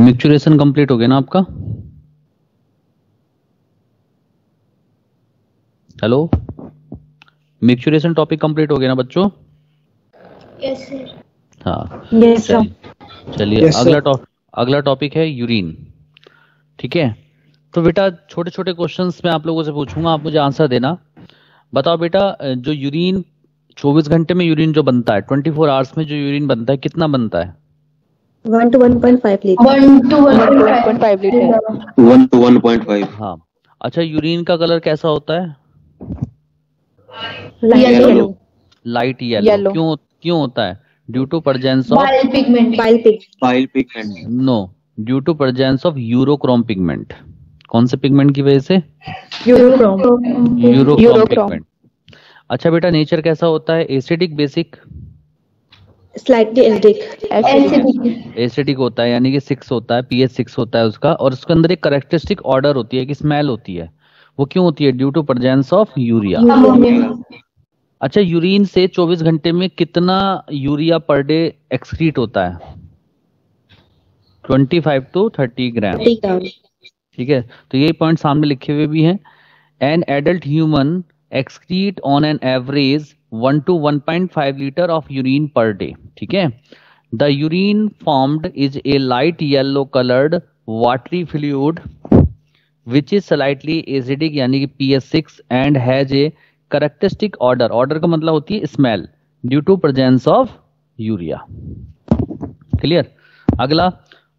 Micturition complete हो गया ना आपका? हेलो, मिक्चुरेशन टॉपिक कंप्लीट हो गया ना बच्चों? Yes sir. हाँ, यस सर। चलिए अगला टॉपिक है यूरिन। ठीक है, तो बेटा छोटे छोटे क्वेश्चंस मैं आप लोगों से पूछूंगा, आप मुझे आंसर देना। बताओ बेटा, जो यूरिन 24 घंटे में यूरिन जो बनता है, 24 आवर्स में जो यूरिन बनता है, कितना बनता है? 1 to 1.5 litre. 1 to 1.5 litre. 1 to 1.5। हाँ, अच्छा यूरिन का कलर कैसा होता है? येलो। Light yellow. क्यों होता है? Due to presence of bile pigment. No, due to presence of urochrome pigment. कौन से पिगमेंट की वजह से? Urochrome pigment. अच्छा बेटा, नेचर कैसा होता है? Acidic, basic? स्लाइटली एसिडिक होता है, यानी कि 6 होता है, pH 6 होता है उसका, और उसके अंदर एक करेक्टरिस्टिक ऑर्डर होती है कि स्मेल होती है। वो क्यों होती है? Due to presence of urea. अच्छा, यूरिन से 24 घंटे में कितना यूरिया पर डे एक्सक्रीट होता है? 25 to 30 ग्राम। ठीक है, तो ये पॉइंट सामने लिखे हुए भी हैं। An adult human excrete on an average 1 to 1.5 litre of urine per day. ठीक है, the urine formed is a light yellow coloured watery fluid which is slightly acidic, यानी कि pH 6 and has a characteristic odour का मतलब होती है smell, due to presence of urea. Clear? अगला,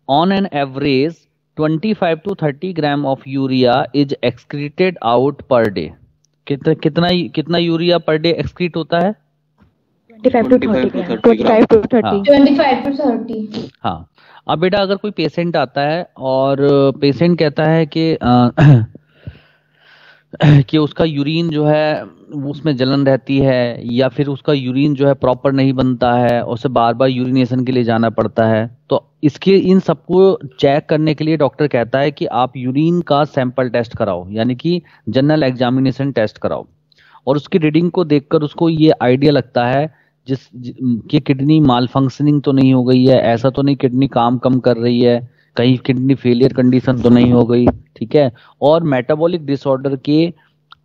on an average 25 to 30 gram of urea is excreted out per day. कितना urea per day excrete होता है? 25 to 30। हाँ, अब बेटा अगर कोई पेशेंट आता है और पेशेंट कहता है कि कि उसका यूरिन जो है उसमें जलन रहती है, या फिर उसका यूरिन जो है प्रॉपर नहीं बनता है, उसे बार बार यूरिनेशन के लिए जाना पड़ता है, तो इन सबको चेक करने के लिए डॉक्टर कहता है कि आप यूरिन का सैंपल टेस्ट कराओ, यानी कि जनरल एग्जामिनेशन टेस्ट कराओ, और उसकी रीडिंग को देखकर उसको ये आइडिया लगता है कि किडनी माल फंक्शनिंग तो नहीं हो गई है, ऐसा तो नहीं किडनी काम कम कर रही है, कहीं किडनी फेलियर कंडीशन तो नहीं हो गई। ठीक है, और मेटाबॉलिक डिसऑर्डर के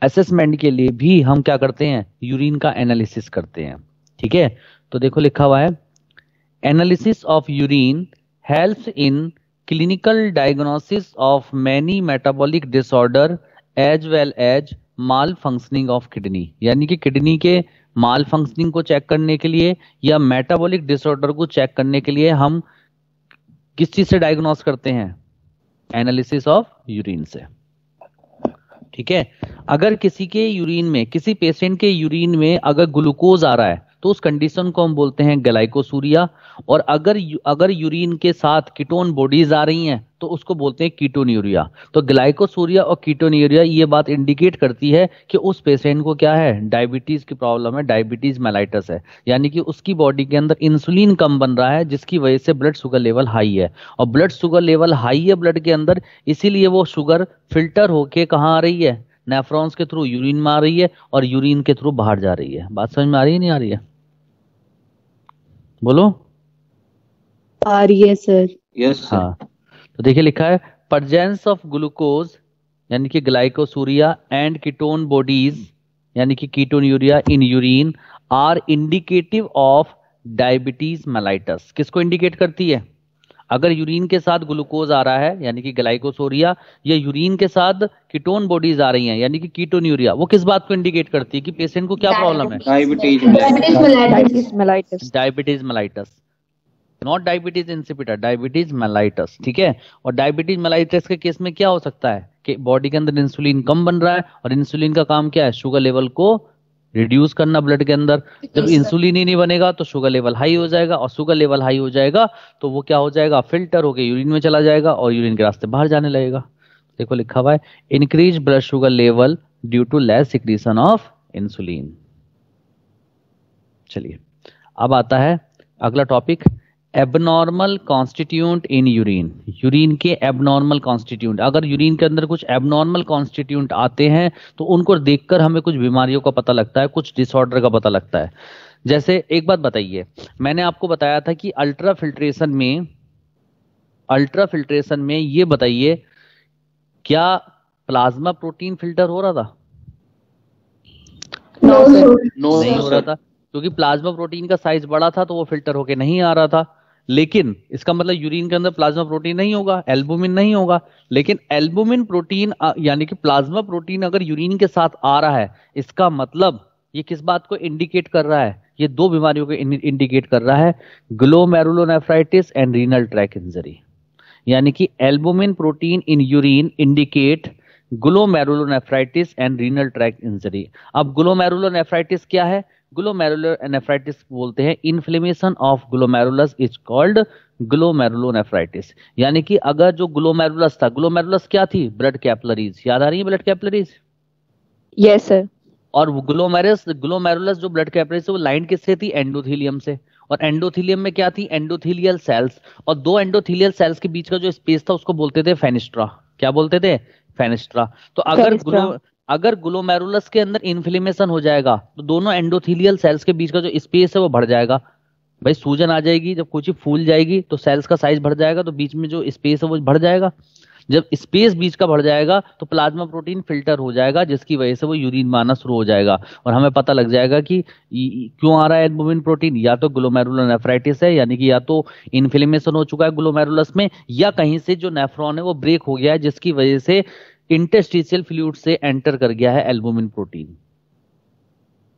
असेसमेंट के लिए भी हम क्या करते हैं? यूरिन का एनालिसिस करते हैं। ठीक है, तो देखो लिखा हुआ है, analysis of urine helps in clinical diagnosis of many metabolic disorder as well as malfunctioning of kidney, यानी कि किडनी के माल फंक्शनिंग को चेक करने के लिए या मेटाबॉलिक डिसऑर्डर को चेक करने के लिए हम किस चीज से डायग्नोस करते हैं? एनालिसिस ऑफ यूरिन से। ठीक है, अगर किसी के यूरिन में, किसी पेशेंट के यूरिन में अगर ग्लूकोज आ रहा है तो उस कंडीशन को हम बोलते हैं ग्लाइकोसूरिया, और अगर यूरिन के साथ कीटोन बॉडीज आ रही हैं तो उसको बोलते हैं कीटोन्यूरिया। तो ग्लाइकोसूरिया और कीटोन्यूरिया ये बात इंडिकेट करती है कि उस पेशेंट को क्या है? डायबिटीज की प्रॉब्लम है, डायबिटीज मेलाइटस है, यानी कि उसकी बॉडी के अंदर इंसुलिन कम बन रहा है, जिसकी वजह से ब्लड शुगर लेवल हाई है, और ब्लड शुगर लेवल हाई है ब्लड के अंदर, इसीलिए वो शुगर फिल्टर होके कहाँ आ रही है? नेफ्रॉन्स के थ्रू यूरिन में आ रही है, और यूरिन के थ्रू बाहर जा रही है। बात समझ में आ रही है नहीं आ रही है? बोलो। आ रही है सर। Yes sir. हाँ, तो देखिए लिखा है, प्रेजेंस ऑफ ग्लूकोज यानी कि ग्लाइकोसूरिया एंड कीटोन बॉडीज यानी कि ketonuria in urine are indicative of diabetes mellitus. किसको इंडिकेट करती है? अगर यूरिन के साथ ग्लूकोज आ रहा है यानी कि ग्लाइकोसूरिया, या यूरिन के साथ कीटोन बॉडीज आ रही हैं यानी कि कीटोन्यूरिया, वो किस बात को इंडिकेट करती है कि पेशेंट को क्या प्रॉब्लम है? Diabetes mellitus, not diabetes insipidus, diabetes mellitus. ठीक है, और डायबिटीज मेलाइटस के केस में क्या हो सकता है कि बॉडी के अंदर इंसुलिन कम बन रहा है, और इंसुलिन का काम क्या है? शुगर लेवल को रिड्यूस करना ब्लड के अंदर। जब इंसुलिन ही नहीं बनेगा तो शुगर लेवल हाई हो जाएगा, और शुगर लेवल हाई हो जाएगा तो वो क्या हो जाएगा? फिल्टर होकर यूरिन में चला जाएगा, और यूरिन के रास्ते बाहर जाने लगेगा। देखो लिखा हुआ है, increase blood sugar level due to less secretion of insulin. चलिए, अब आता है अगला topic, abnormal constituent in urine. Urine के एबनॉर्मल कॉन्स्टिट्यूएंट, अगर यूरिन के अंदर कुछ एबनॉर्मल कॉन्स्टिट्यूएंट आते हैं तो उनको देखकर हमें कुछ बीमारियों का पता लगता है, कुछ डिसऑर्डर का पता लगता है। जैसे एक बात बताइए, मैंने आपको बताया था कि अल्ट्रा फिल्ट्रेशन में अल्ट्रा फिल्ट्रेशन में ये बताइए, क्या प्लाज्मा प्रोटीन फिल्टर हो रहा था? नहीं हो रहा था, क्योंकि प्लाज्मा प्रोटीन का साइज बड़ा था तो वो फिल्टर होके नहीं आ रहा था। लेकिन इसका मतलब यूरिन के अंदर प्लाज्मा प्रोटीन नहीं होगा, एल्बुमिन नहीं होगा। लेकिन एल्बुमिन प्रोटीन यानी कि प्लाज्मा प्रोटीन अगर यूरिन के साथ आ रहा है, इसका मतलब ये किस बात को इंडिकेट कर रहा है? ये दो बीमारियों को इंडिकेट कर रहा है, glomerulonephritis and renal track injury. यानी कि albumin protein in urine indicate glomerulonephritis and renal track injury. अब ग्लोमेरुलोनेफ्राइटिस क्या है? ग्लोमेरुलोनेफ्राइटिस बोलते हैं inflammation of glomerulus is called glomerulonephritis. यानी कि अगर जो ग्लोमेरुलस था, ग्लोमेरुलस क्या थी? Blood capillaries. याद आ रही है ब्लड कैपिलरीज? Yes sir. और ग्लोमेरुलस जो ब्लड कैपिलरीज वो लाइन किससे थी? एंडोथेलियम से। और एंडोथेलियम में क्या थी? Endothelial cells. और दो एंडोथेलियल सेल्स के बीच का जो स्पेस था उसको बोलते थे फेनिस्ट्रा। क्या बोलते थे? फेनिस्ट्रा। तो अगर ग्लोमेरुलस के अंदर इन्फ्लेमेशन हो जाएगा तो दोनों एंडोथेलियल सेल्स के बीच का जो स्पेस है वो बढ़ जाएगा। भाई सूजन आ जाएगी, जब कोई चीज फूल जाएगी तो सेल्स का साइज बढ़ जाएगा, तो बीच में जो स्पेस है वो बढ़ जाएगा। जब स्पेस बीच का बढ़ जाएगा तो प्लाज्मा प्रोटीन फिल्टर हो जाएगा, जिसकी वजह से वो यूरिन में आना शुरू हो जाएगा और हमें पता लग जाएगा कि क्यों आ रहा है एल्बुमिन प्रोटीन। या तो ग्लोमेरुलोनेफ्राइटिस है, यानी कि या तो इन्फ्लेमेशन हो चुका है ग्लोमेरुलस में, या कहीं से जो नेफ्रॉन है वो ब्रेक हो गया है, जिसकी वजह से इंटरस्टिशियल फ्लूइड से एंटर कर गया है एल्बुमिन प्रोटीन।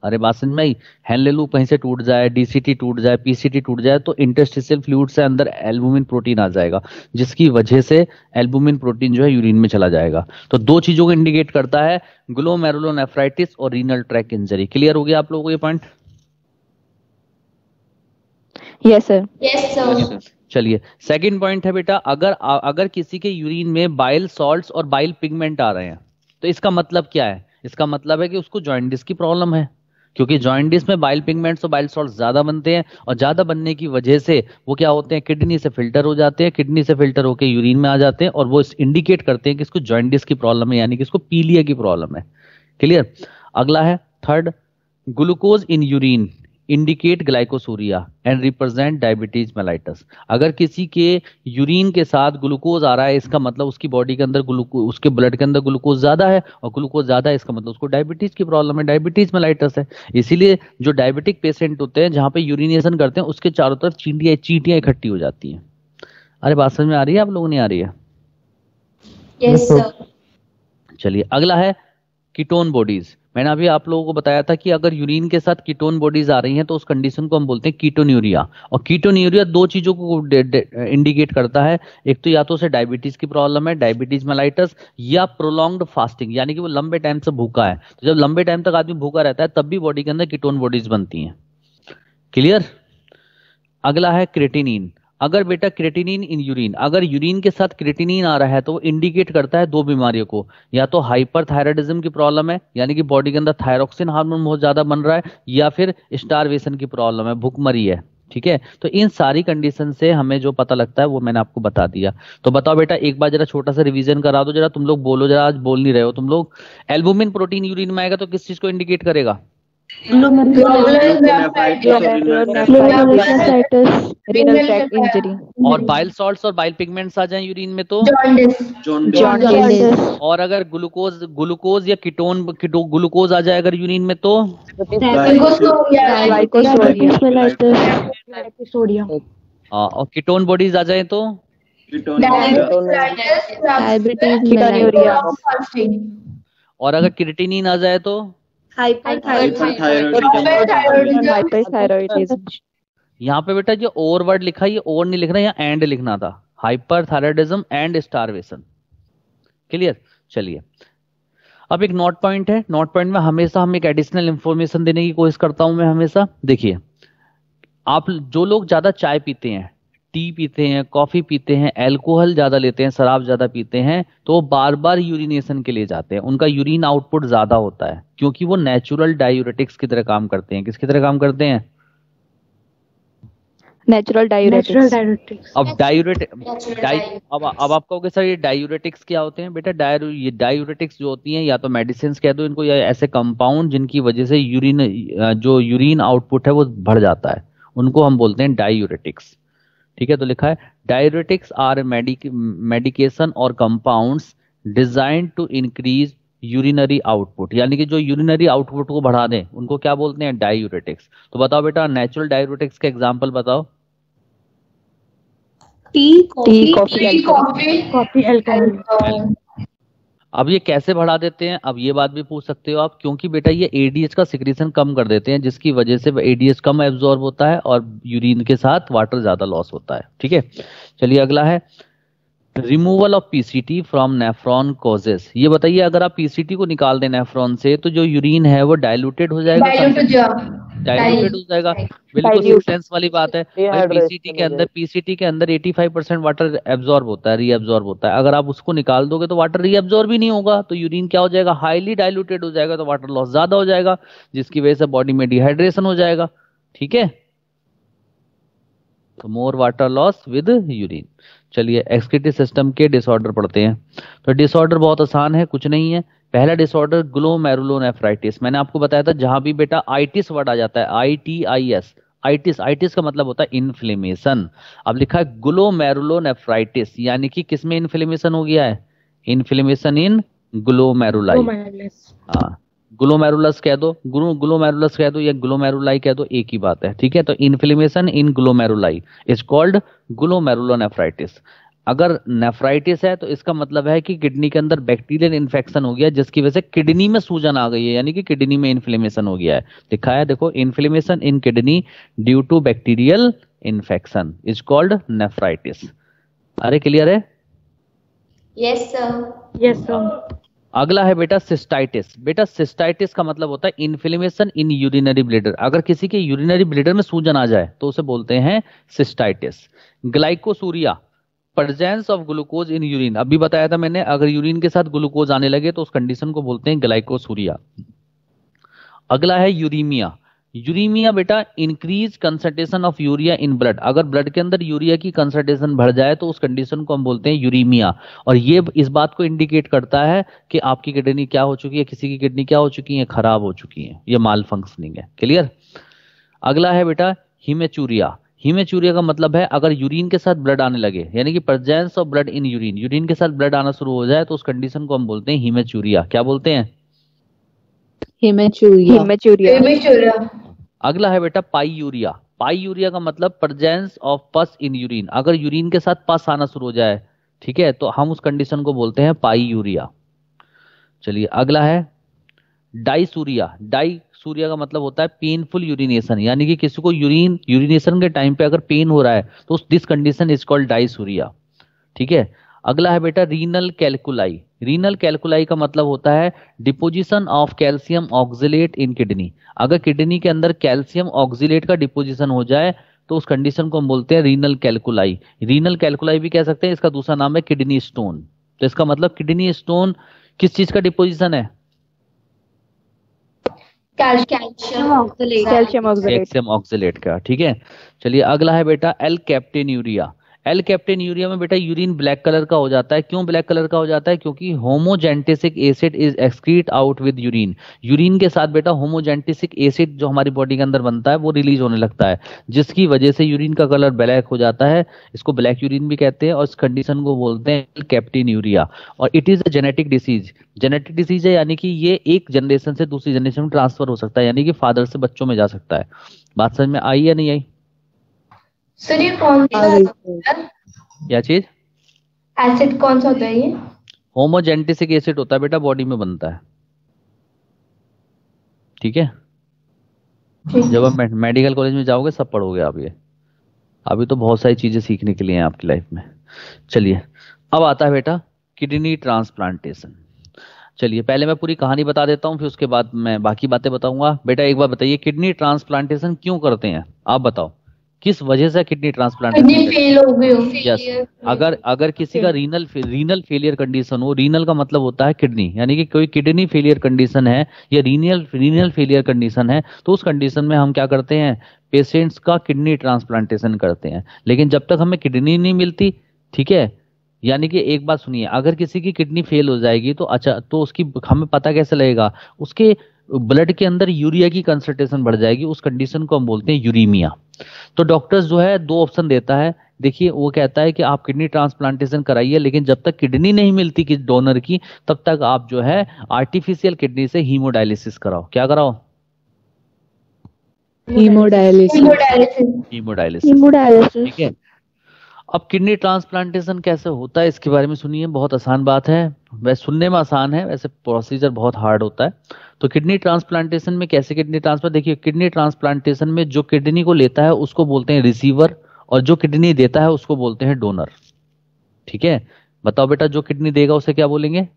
अरे बात समझ में आई? हेनले कहीं से टूट जाए, डीसीटी टूट जाए, पीसीटी टूट जाए, तो इंटरस्टिशियल फ्लूइड से अंदर एल्बुमिन प्रोटीन आ जाएगा, जिसकी वजह से एल्बुमिन प्रोटीन जो है यूरिन में चला जाएगा। तो दो चीजों को इंडिकेट करता है, ग्लोमेरुलोनेफ्राइटिस और रीनल ट्रैक इंजरी। क्लियर हो गया आप लोगों को ये point? Yes sir. Yes sir. चलिए सेकंड पॉइंट है बेटा, अगर किसी के यूरिन में बाइल सॉल्ट्स और बाइल पिगमेंट आ रहे हैं तो इसका मतलब क्या है? इसका मतलब है कि उसको जॉइंडिस की प्रॉब्लम है, क्योंकि जॉइंडिस में बाइल पिगमेंट्स और बाइल सॉल्ट्स ज्यादा बनते हैं, और ज्यादा बनने की वजह से वो क्या होते हैं? किडनी से फिल्टर हो जाते हैं, किडनी से फिल्टर होकर यूरिन में आ जाते हैं, और वो इंडिकेट करते हैं कि इसको जॉइंडिस की प्रॉब्लम है, यानी कि इसको पीलिया की प्रॉब्लम है। क्लियर? अगला है third, glucose in urine indicate glycosuria and represent diabetes mellitus. अगर किसी के यूरिन के साथ ग्लूकोज आ रहा है, इसका मतलब उसकी बॉडी के अंदर उसके ब्लड के अंदर ग्लूकोज ज्यादा है, और ग्लूकोज ज्यादा है इसका मतलब उसको डायबिटीज की प्रॉब्लम है, डायबिटीज मेलाइटस है। इसीलिए जो डायबिटिक पेशेंट होते हैं, जहां पे यूरिनेशन करते हैं, उसके चारों तरफ चींटियां इकट्ठी हो जाती हैं। अरे बात समझ में आ रही है आप लोगों? नहीं आ रही है? Yes sir. चलिए अगला है कीटोन बॉडीज। मैंने अभी आप लोगों को बताया था कि अगर यूरिन के साथ कीटोन बॉडीज आ रही हैं तो उस कंडीशन को हम बोलते हैं कीटोन्यूरिया। और कीटोन्यूरिया दो चीजों को इंडिकेट करता है, एक तो या तो उसे डायबिटीज की प्रॉब्लम है, डायबिटीज मेलाइटस, या प्रोलॉन्ग्ड फास्टिंग, यानी कि वो लंबे टाइम से भूखा है। तो जब लंबे टाइम तक आदमी भूखा रहता है तब भी बॉडी के अंदर कीटोन बॉडीज बनती हैं। क्लियर? अगला है क्रेटिनिन। अगर बेटा क्रेटिनिन इन यूरिन, अगर यूरिन के साथ क्रेटिनिन आ रहा है तो वो इंडिकेट करता है दो बीमारियों को, या तो हाइपरथायराइडिज्म की प्रॉब्लम है, यानी कि बॉडी के अंदर थायरोक्सिन हार्मोन बहुत ज्यादा बन रहा है, या फिर स्टारवेशन की प्रॉब्लम है, भूखमरी है। ठीक है, तो इन सारी कंडीशन से हमें जो पता लगता है वो मैंने आपको बता दिया। तो बताओ बेटा, एक बार जरा छोटा सा रिवीजन करा दो जरा, तुम लोग बोलो जरा, आज बोल नहीं रहे हो तुम लोग। एल्बुमिन प्रोटीन यूरिन में आएगा तो किस चीज को इंडिकेट करेगा? Renal track injury. और बाइल सॉल्ट्स और बाइल पिगमेंट्स आ जाएं यूरिन में तो जॉन्डिस। और अगर ग्लूकोज या ग्लूकोज आ जाए अगर यूरिन में तो ग्लाइकोसोडिया। और कीटोन बॉडीज आ जाए तो डायबिटीज। और अगर क्रिएटिनिन आ जाए तो हाइपरथायरॉयडिज्म। यहाँ पे बेटा जो और वर्ड लिखा है ये और नहीं लिखना, यहाँ एंड लिखना था, हाइपरथायरॉयडिज्म एंड स्टारवेशन। क्लियर? चलिए अब एक नोट पॉइंट है, नोट पॉइंट में हमेशा हम एक एडिशनल इंफॉर्मेशन देने की कोशिश करता हूं मैं हमेशा। देखिए, आप जो लोग ज्यादा चाय पीते हैं, टी पीते हैं, कॉफी पीते हैं, अल्कोहल ज्यादा लेते हैं, शराब ज्यादा पीते हैं, तो वो बार बार यूरिनेशन के लिए जाते हैं, उनका यूरिन आउटपुट ज्यादा होता है, क्योंकि वो नेचुरल डायूरेटिक्स की तरह काम करते हैं। किसकी तरह काम करते हैं? Natural diuretics. अब अब आप कहोगे सर ये डायूरेटिक्स क्या होते हैं? बेटा ये डायूरेटिक्स जो होती हैं, या तो मेडिसिन कह दो इनको, या ऐसे कंपाउंड जिनकी वजह से जो यूरिन आउटपुट है वो बढ़ जाता है, उनको हम बोलते हैं डायूरेटिक्स। ठीक है, तो लिखा है डाययूरेटिक्स आर मेडिकेशन और compounds design to increase urinary output, यानी कि जो यूरिनरी आउटपुट को बढ़ा दें उनको क्या बोलते हैं, डाययूरेटिक्स। तो बताओ बेटा नेचुरल डाययूरेटिक्स का एग्जांपल बताओ। T, coffee, alcohol. अब ये कैसे बढ़ा देते हैं, अब ये बात भी पूछ सकते हो आप, क्योंकि बेटा ये एडीएच का सिक्रीशन कम कर देते हैं, जिसकी वजह से एडीएच कम एब्जॉर्ब होता है और यूरिन के साथ वाटर ज्यादा लॉस होता है। ठीक है, चलिए अगला है removal of PCT from nephron causes. ये बताइए अगर आप पीसीटी को निकाल दें नेफ्रॉन से तो जो यूरिन है वो डाइल्यूटेड हो जाएगा, डाइल्यूटेड हो जाएगा। बिल्कुल सिक्स सेंस वाली बात है भाई। पीसीटी के अंदर 85% वाटर एब्जॉर्ब होता है, रीएब्जॉर्ब होता है। अगर आप उसको निकाल दोगे तो वाटर रीएब्जॉर्ब ही नहीं होगा, तो यूरिन क्या हो जाएगा, हाईली डाइल्यूटेड हो जाएगा, तो वाटर लॉस ज्यादा हो जाएगा, जिसकी वजह से बॉडी में डिहाइड्रेशन हो जाएगा। ठीक है, तो more water loss with urine. चलिए एक्सक्रीटरी सिस्टम के डिसऑर्डर पढ़ते हैं। तो डिसऑर्डर बहुत आसान है, कुछ नहीं है। पहला डिसऑर्डर ग्लोमेरुलोनेफ्राइटिस। मैंने आपको बताया था जहां भी बेटा आइटिस वर्ड आ जाता है, ITIS, आइटिस, आइटिस का मतलब होता है इन्फ्लेमेशन। अब लिखा है ग्लोमेरुलोनेफ्राइटिस, यानी कि किसमें इन्फ्लेमेशन हो गया है, इन्फ्लेमेशन इन ग्लोमेरुलाई। हाँ, ग्लोमेरुलस कह दो, ग्लोमेरुलस कह दो या ग्लोमेरुलाई कह दो, एक ही बात है। ठीक है, तो inflammation in glomeruli is called glomerulonephritis. अगर नेफ्राइटिस है तो इसका मतलब है कि किडनी के अंदर बैक्टीरियल इन्फेक्शन हो गया, जिसकी वजह से किडनी में सूजन आ गई है, यानी कि किडनी में इन्फ्लेमेशन हो गया है। लिखा है देखो, inflammation in kidney due to bacterial infection is called nephritis. अरे क्लियर है? Yes sir. अगला है बेटा सिस्टाइटिस। बेटा सिस्टाइटिस का मतलब होता है इन्फ्लेमेशन इन यूरिनरी ब्लैडर। अगर किसी के यूरिनरी ब्लैडर में सूजन आ जाए तो उसे बोलते हैं cystitis. Glycosuria, presence of glucose in urine. अभी बताया था मैंने, अगर यूरिन के साथ ग्लूकोज आने लगे तो उस कंडीशन को बोलते हैं ग्लाइकोसूरिया। अगला है यूरीमिया। यूरीमिया बेटा increase concentration of urea in blood. अगर ब्लड के अंदर यूरिया की कंसंट्रेशन बढ़ जाए तो उस कंडीशन को हम बोलते हैं यूरीमिया। और ये इस बात को इंडिकेट करता है कि आपकी किडनी क्या हो चुकी है, किसी की किडनी क्या हो चुकी है, खराब हो चुकी है, ये माल फंक्शनिंग है। क्लियर? अगला है बेटा हीमेचूरिया। हीमेचूरिया का मतलब है अगर यूरिन के साथ ब्लड आने लगे, यानी कि presence of blood in urine, urine के साथ ब्लड आना शुरू हो जाए तो उस कंडीशन को हम बोलते हैं हीमेचूरिया। क्या बोलते हैं? हेमेचूरिया। अगला है बेटा पाईयूरिया। पाईयूरिया का मतलब प्रेजेंस ऑफ पस इन यूरिन। अगर यूरिन के साथ पस आना शुरू हो जाए, ठीक है, तो हम उस कंडीशन को बोलते हैं पाईयूरिया। चलिए अगला है डाइसूरिया। डाइसूरिया का मतलब होता है पेनफुल यूरिनेशन, यानी कि किसी को यूरिनेशन के टाइम पे अगर पेन हो रहा है तो दिस कंडीशन इज कॉल्ड डाइसूरिया। ठीक है, अगला है बेटा रीनल कैलकुलाई। रीनल कैलकुलाई का मतलब होता है deposition of calcium oxalate in kidney. अगर किडनी के अंदर कैल्शियम ऑक्सिलेट का डिपोजिशन हो जाए तो उस कंडीशन को हम बोलते हैं रीनल कैलकुलाई। रीनल कैलकुलाई भी कह सकते हैं, इसका दूसरा नाम है किडनी स्टोन। तो इसका मतलब किडनी स्टोन किस चीज का डिपोजिशन है? कैल्शियम ऑक्सिलेट का। ठीक है, चलिए अगला है बेटा एल कैप्टेन्यूरिया। एल कैप्टेन्यूरिया में बेटा यूरिन ब्लैक कलर का हो जाता है। क्यों ब्लैक कलर का हो जाता है? क्योंकि homogentisic acid is excrete out with urine. Urine के साथ बेटा होमोजेंटेसिक एसिड जो हमारी बॉडी के अंदर बनता है वो रिलीज होने लगता है, जिसकी वजह से यूरिन का कलर ब्लैक हो जाता है। इसको ब्लैक यूरिन भी कहते हैं और इस कंडीशन को बोलते हैं एल कैप्टेन्यूरिया। और it is a genetic disease. Genetic disease है, यानी कि ये एक जनरेशन से दूसरी जनरेशन में ट्रांसफर हो सकता है, यानी कि फादर से बच्चों में जा सकता है। बात समझ में आई या नहीं आई? सर ये कौन सा क्या चीज? एसिड कौन सा होता है ये? होमोजेंटिसिक एसिड होता है बेटा, बॉडी में बनता है। ठीक है, जब आप मेडिकल कॉलेज में जाओगे सब पढ़ोगे आप ये। अभी तो बहुत सारी चीजें सीखने के लिए हैं आपकी लाइफ में। चलिए अब आता है बेटा किडनी ट्रांसप्लांटेशन। चलिए पहले मैं पूरी कहानी बता देता हूँ, फिर उसके बाद मैं बाकी बातें बताऊंगा। बेटा एक बार बताइए किडनी ट्रांसप्लांटेशन क्यों करते हैं? आप बताओ किस वजह से किडनी ट्रांसप्लांटेशन फेल हो गई। यस, अगर किसी का रीनल फेलियर कंडीशन हो, रीनल का मतलब होता है किडनी, यानी कि कोई किडनी फेलियर कंडीशन है या रीनल फेलियर कंडीशन है, तो उस कंडीशन में हम क्या करते हैं, पेशेंट्स का किडनी ट्रांसप्लांटेशन करते हैं। लेकिन जब तक हमें किडनी नहीं मिलती, ठीक है, यानी कि एक बात सुनिए, अगर किसी की किडनी फेल हो जाएगी तो अच्छा, तो उसकी हमें पता कैसे लगेगा? उसके ब्लड के अंदर यूरिया की कंसंट्रेशन बढ़ जाएगी, उस कंडीशन को हम बोलते हैं यूरीमिया। तो डॉक्टर्स जो है दो ऑप्शन देता है देखिए वो कहता है कि आप किडनी ट्रांसप्लांटेशन कराइए, लेकिन जब तक किडनी नहीं मिलती कि डोनर की, तब तक आप जो है आर्टिफिशियल किडनी से हीमोडायलिसिस कराओ। क्या कराओ? Hemodialysis. ठीक है। अब किडनी ट्रांसप्लांटेशन कैसे होता है इसके बारे में सुनिए, बहुत आसान बात है। वैसे सुनने में आसान है, वैसे प्रोसीजर बहुत हार्ड होता है। तो किडनी ट्रांसप्लांटेशन में कैसे किडनी ट्रांसप्लांट, देखिए किडनी ट्रांसप्लांटेशन में जो किडनी को लेता है उसको बोलते हैं रिसीवर, और जो किडनी देता है उसको बोलते हैं डोनर। ठीक है, बताओ बेटा, जो किडनी देगा उसे क्या बोलेंगे?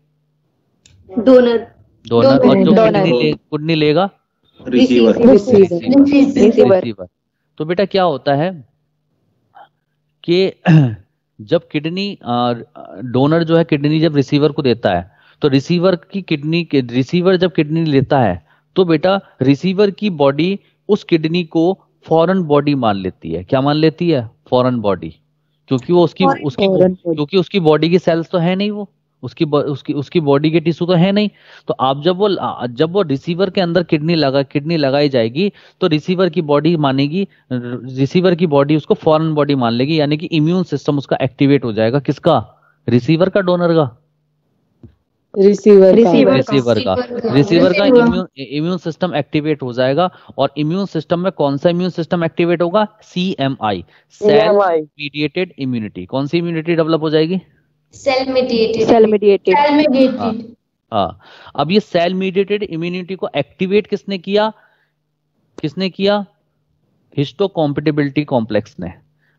Donor. डोनर। और जो Donor. किडनी लेगा? Receiver. रिसीवर। तो बेटा क्या होता है कि जब किडनी डोनर जो है किडनी जब रिसीवर को देता है, तो रिसीवर जब किडनी लेता है तो बेटा रिसीवर की बॉडी उस किडनी को फॉरेन बॉडी मान लेती है। क्या मान लेती है? Foreign body. क्योंकि वो क्योंकि उसकी बॉडी की सेल्स तो है नहीं, वो उसकी बॉडी के टिश्यू तो है नहीं। तो आप जब वो रिसीवर के अंदर किडनी लगाई जाएगी, तो रिसीवर की बॉडी मानेगी, रिसीवर की बॉडी उसको फॉरेन बॉडी मान लेगी, यानी कि इम्यून सिस्टम उसका एक्टिवेट हो जाएगा। किसका? रिसीवर का, डोनर का? रिसीवर का इम्यून सिस्टम एक्टिवेट हो जाएगा। और इम्यून सिस्टम में कौन सा इम्यून सिस्टम एक्टिवेट होगा? CMI, cell mediated immunity. कौन सी इम्यूनिटी डेवलप हो जाएगी? Cell mediated. हाँ। अब ये सेल मीडिएटेड इम्यूनिटी को एक्टिवेट किसने किया? हिस्टोकॉम्पेटिबिलिटी कॉम्प्लेक्स ने।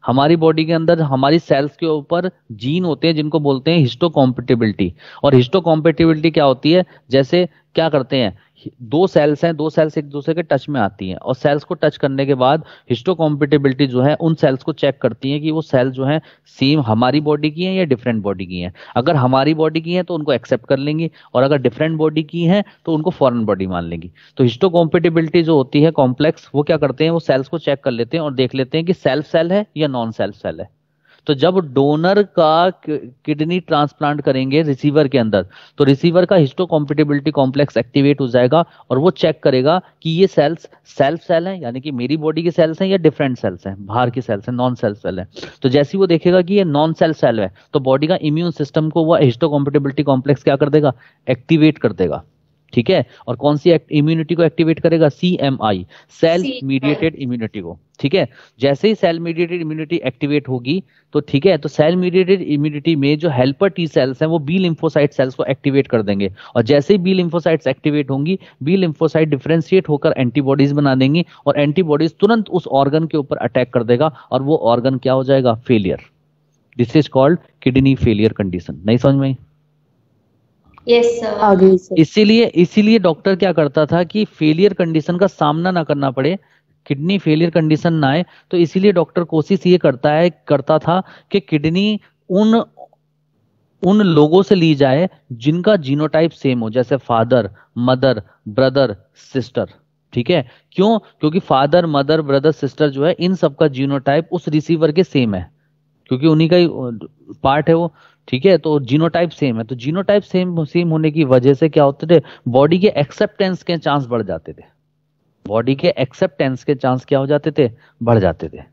हमारी बॉडी के अंदर हमारी सेल्स के ऊपर जीन होते हैं जिनको बोलते हैं हिस्टोकॉम्पेटिबिलिटी। और हिस्टोकॉम्पेटिबिलिटी क्या होती है? जैसे क्या करते हैं, दो सेल्स एक दूसरे के टच में आती हैं, और सेल्स को टच करने के बाद हिस्टोकॉम्पेटिबिलिटी जो है उन सेल्स को चेक करती है कि वो सेल जो है सेम हमारी बॉडी की है या डिफरेंट बॉडी की है। अगर हमारी बॉडी की है तो उनको एक्सेप्ट कर लेंगी, और अगर डिफरेंट बॉडी की है तो उनको फॉरेन बॉडी मान लेंगी। तो हिस्टोकॉम्पेटिबिलिटी जो होती है कॉम्प्लेक्स, वो क्या करते हैं, वो सेल्स को चेक कर लेते हैं और देख लेते हैं कि सेल्फ सेल है या नॉन सेल्फ सेल है। तो जब डोनर का किडनी ट्रांसप्लांट करेंगे रिसीवर के अंदर, तो रिसीवर का हिस्टोकॉम्पेटिबिलिटी कॉम्प्लेक्स एक्टिवेट हो जाएगा, और वो चेक करेगा कि ये सेल्स सेल्फ सेल हैं, यानी कि मेरी बॉडी के सेल्स हैं, या डिफरेंट सेल्स हैं, बाहर की सेल्स हैं, नॉन सेल्फ सेल है। तो जैसे ही वो देखेगा कि ये नॉन सेल्फ सेल है, तो बॉडी का इम्यून सिस्टम को वो हिस्टोकॉम्पेटिबिलिटी कॉम्प्लेक्स क्या कर देगा? एक्टिवेट कर देगा। ठीक है, और कौन सी इम्यूनिटी को एक्टिवेट करेगा? CMI, सेल मीडिएटेड इम्यूनिटी को। ठीक है, जैसे ही सेल मीडिएटेड इम्यूनिटी एक्टिवेट होगी, तो ठीक है, तो सेल मीडिएटेड इम्यूनिटी में जो हेल्पर टी सेल्स हैं वो बी लिम्फोसाइट सेल्स को एक्टिवेट कर देंगे, और जैसे ही बी लिम्फोसाइट्स एक्टिवेट होंगी, बी लिम्फोसाइट डिफरेंशिएट होकर एंटीबॉडीज बना देंगी, और एंटीबॉडीज तुरंत उस ऑर्गन के ऊपर अटैक कर देगा, और वो ऑर्गन क्या हो जाएगा? Failure. This is called kidney failure condition. नहीं समझ में? Yes, sir. इसीलिए डॉक्टर क्या करता था कि फेलियर कंडीशन का सामना ना करना पड़े, किडनी फेलियर कंडीशन ना आए, तो इसीलिए डॉक्टर कोशिश ये करता था कि किडनी उन लोगों से ली जाए जिनका जीनोटाइप सेम हो, जैसे फादर, मदर, ब्रदर, सिस्टर। ठीक है, क्यों? क्योंकि फादर, मदर, ब्रदर, सिस्टर जो है, इन सबका जीनोटाइप उस रिसीवर के सेम है, क्योंकि उन्हीं का ही पार्ट है वो। ठीक है, तो जीनोटाइप सेम है, तो जीनोटाइप सेम होने की वजह से क्या होते थे? बॉडी के एक्सेप्टेंस के चांस बढ़ जाते थे। बॉडी के एक्सेप्टेंस के चांस क्या हो जाते थे? बढ़ जाते थे।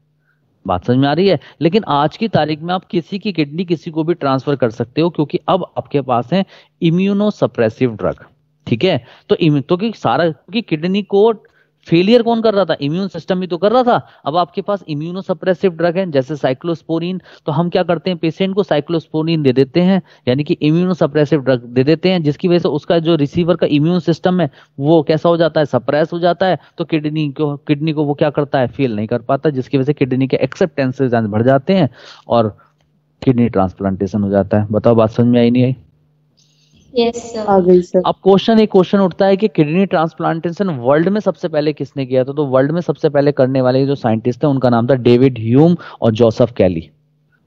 बात समझ में आ रही है? लेकिन आज की तारीख में आप किसी की किडनी किसी को भी ट्रांसफर कर सकते हो, क्योंकि अब आपके पास है इम्यूनो सप्रेसिव ड्रग। ठीक है, तो क्योंकि किडनी को फेलियर कौन कर रहा था? इम्यून सिस्टम ही तो कर रहा था। अब आपके पास इम्यूनो सप्रेसिव ड्रग है, जैसे साइक्लोस्पोरिन, तो हम क्या करते हैं? पेशेंट को साइक्लोस्पोरिन दे देते हैं, यानी कि इम्यूनो सप्रेसिव ड्रग दे देते हैं, जिसकी वजह से उसका जो रिसीवर का इम्यून सिस्टम है वो कैसा हो जाता है? सप्रेस हो जाता है। तो किडनी को वो क्या करता है? फेल नहीं कर पाता, जिसकी वजह से किडनी के एक्सेप्टेंस बढ़ जाते हैं और किडनी ट्रांसप्लांटेशन हो जाता है। बताओ, बात समझ में आई नहीं आई? Yes, sir. आ गई सर। अब एक क्वेश्चन उठता है कि किडनी ट्रांसप्लांटेशन वर्ल्ड में सबसे पहले किसने किया था? तो वर्ल्ड में सबसे पहले करने वाले जो साइंटिस्ट थे उनका नाम था डेविड ह्यूम और जोसेफ कैली।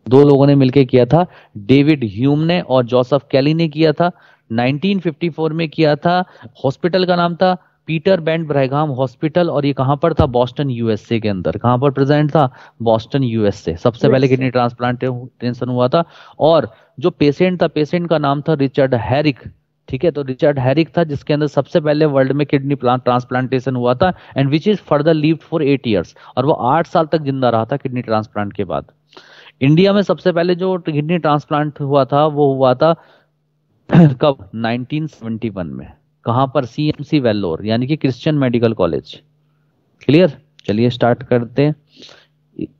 दो लोगों ने मिलकर किया था, डेविड ह्यूम ने और जोसेफ कैली ने किया था। 1954 में किया था। हॉस्पिटल का नाम था पीटर बैंड ब्रैगहम हॉस्पिटल, और ये कहां पर था? बॉस्टन यूएसए के अंदर। कहां पर प्रेजेंट था? Boston USA. सबसे पहले किडनी ट्रांसप्लांटेशन हुआ था। और जो पेशेंट का नाम था रिचर्ड हैरिक। ठीक है, तो रिचर्ड हैरिक था जिसके अंदर सबसे पहले वर्ल्ड में किडनी ट्रांसप्लांटेशन हुआ था, and which is further lived for 8 years, और वो 8 साल तक जिंदा रहा था किडनी ट्रांसप्लांट के बाद। इंडिया में सबसे पहले जो किडनी ट्रांसप्लांट हुआ था वो हुआ था कब? 1971 में। कहां पर? सीएमसी वेल्लोर, यानी कि क्रिश्चियन मेडिकल कॉलेज। क्लियर? चलिए स्टार्ट करते हैं।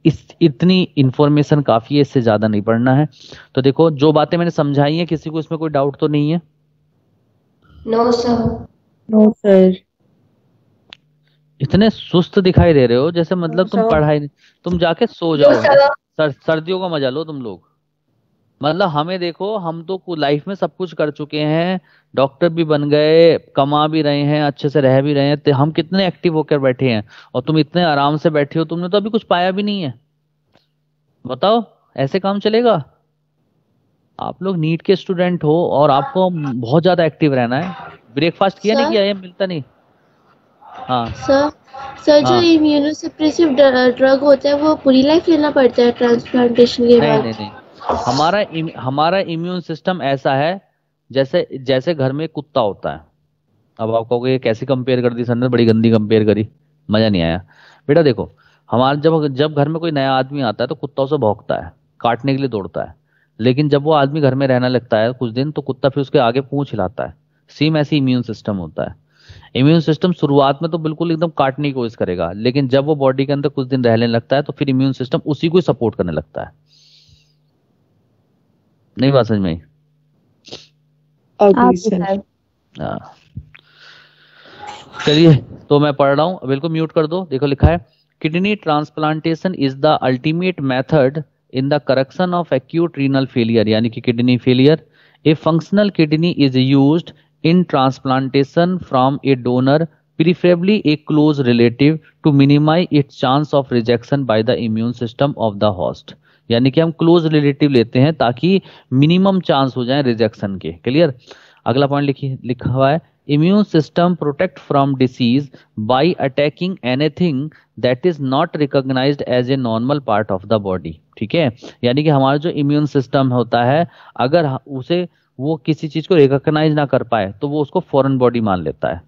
इस इतनी इंफॉर्मेशन काफी है, इससे ज्यादा नहीं पढ़ना है। तो देखो जो बातें मैंने समझाई हैं, किसी को इसमें कोई डाउट तो नहीं है? No sir. No sir. इतने सुस्त दिखाई दे रहे हो जैसे मतलब तुम पढ़ाई नहीं, तुम जाके सो जाओ। सर्दियों का मजा लो तुम लोग। मतलब हमें देखो, हम तो लाइफ में सब कुछ कर चुके हैं, डॉक्टर भी बन गए, कमा भी रहे हैं, अच्छे से रह भी रहे हैं, तो हम कितने एक्टिव होकर बैठे हैं, और तुम इतने आराम से बैठे हो, तुमने तो अभी कुछ पाया भी नहीं है। बताओ, ऐसे काम चलेगा? आप लोग नीट के स्टूडेंट हो और आपको बहुत ज्यादा एक्टिव रहना है। ब्रेकफास्ट किया नहीं? किया? ये मिलता नहीं। हाँ सर सर जो हाँ। इम्यूनोसप्रेसिव ड्रग होता है वो पूरी लाइफ लेना पड़ता है ट्रांसप्लांटेशन के नहीं बाद? नहीं नहीं, हमारा इम्यून सिस्टम ऐसा है जैसे जैसे घर में कुत्ता होता है। अब आप कहोगे ये कैसी कंपेयर कर दी सर ने, बड़ी गंदी कंपेयर करी, मजा नहीं आया। बेटा देखो, हमारा जब जब घर में कोई नया आदमी आता है तो कुत्ता उसे भौंकता है, काटने के लिए दौड़ता है। लेकिन जब वो आदमी घर में रहने लगता है कुछ दिन, तो कुत्ता फिर उसके आगे पूंछ हिलाता है। सेम ऐसी इम्यून सिस्टम होता है। इम्यून सिस्टम शुरुआत में तो बिल्कुल एकदम काटने की कोशिश करेगा, लेकिन जब वो बॉडी के अंदर कुछ दिन रहने लगता है तो फिर इम्यून सिस्टम उसी को सपोर्ट करने लगता है। नहीं बात समझ में आई? हाँ। चलिए, तो मैं पढ़ रहा हूँ, बिल्कुल म्यूट कर दो। देखो लिखा है, kidney transplantation is the ultimate method in the correction of acute renal failure, यानी कि kidney failure. A functional kidney is used in transplantation from a donor, preferably a close relative, to minimize its chance of rejection by the immune system of the host। यानी कि हम close relative लेते हैं ताकि minimum chance हो जाए rejection के। Clear? अगला पॉइंट लिखा हुआ है, immune system protect from disease by attacking anything that is not recognised as a normal part of the body. ठीक है? यानी कि हमारा जो इम्यून सिस्टम होता है, अगर उसे वो किसी चीज को रिकॉग्नाइज ना कर पाए तो वो उसको फॉरेन बॉडी मान लेता है।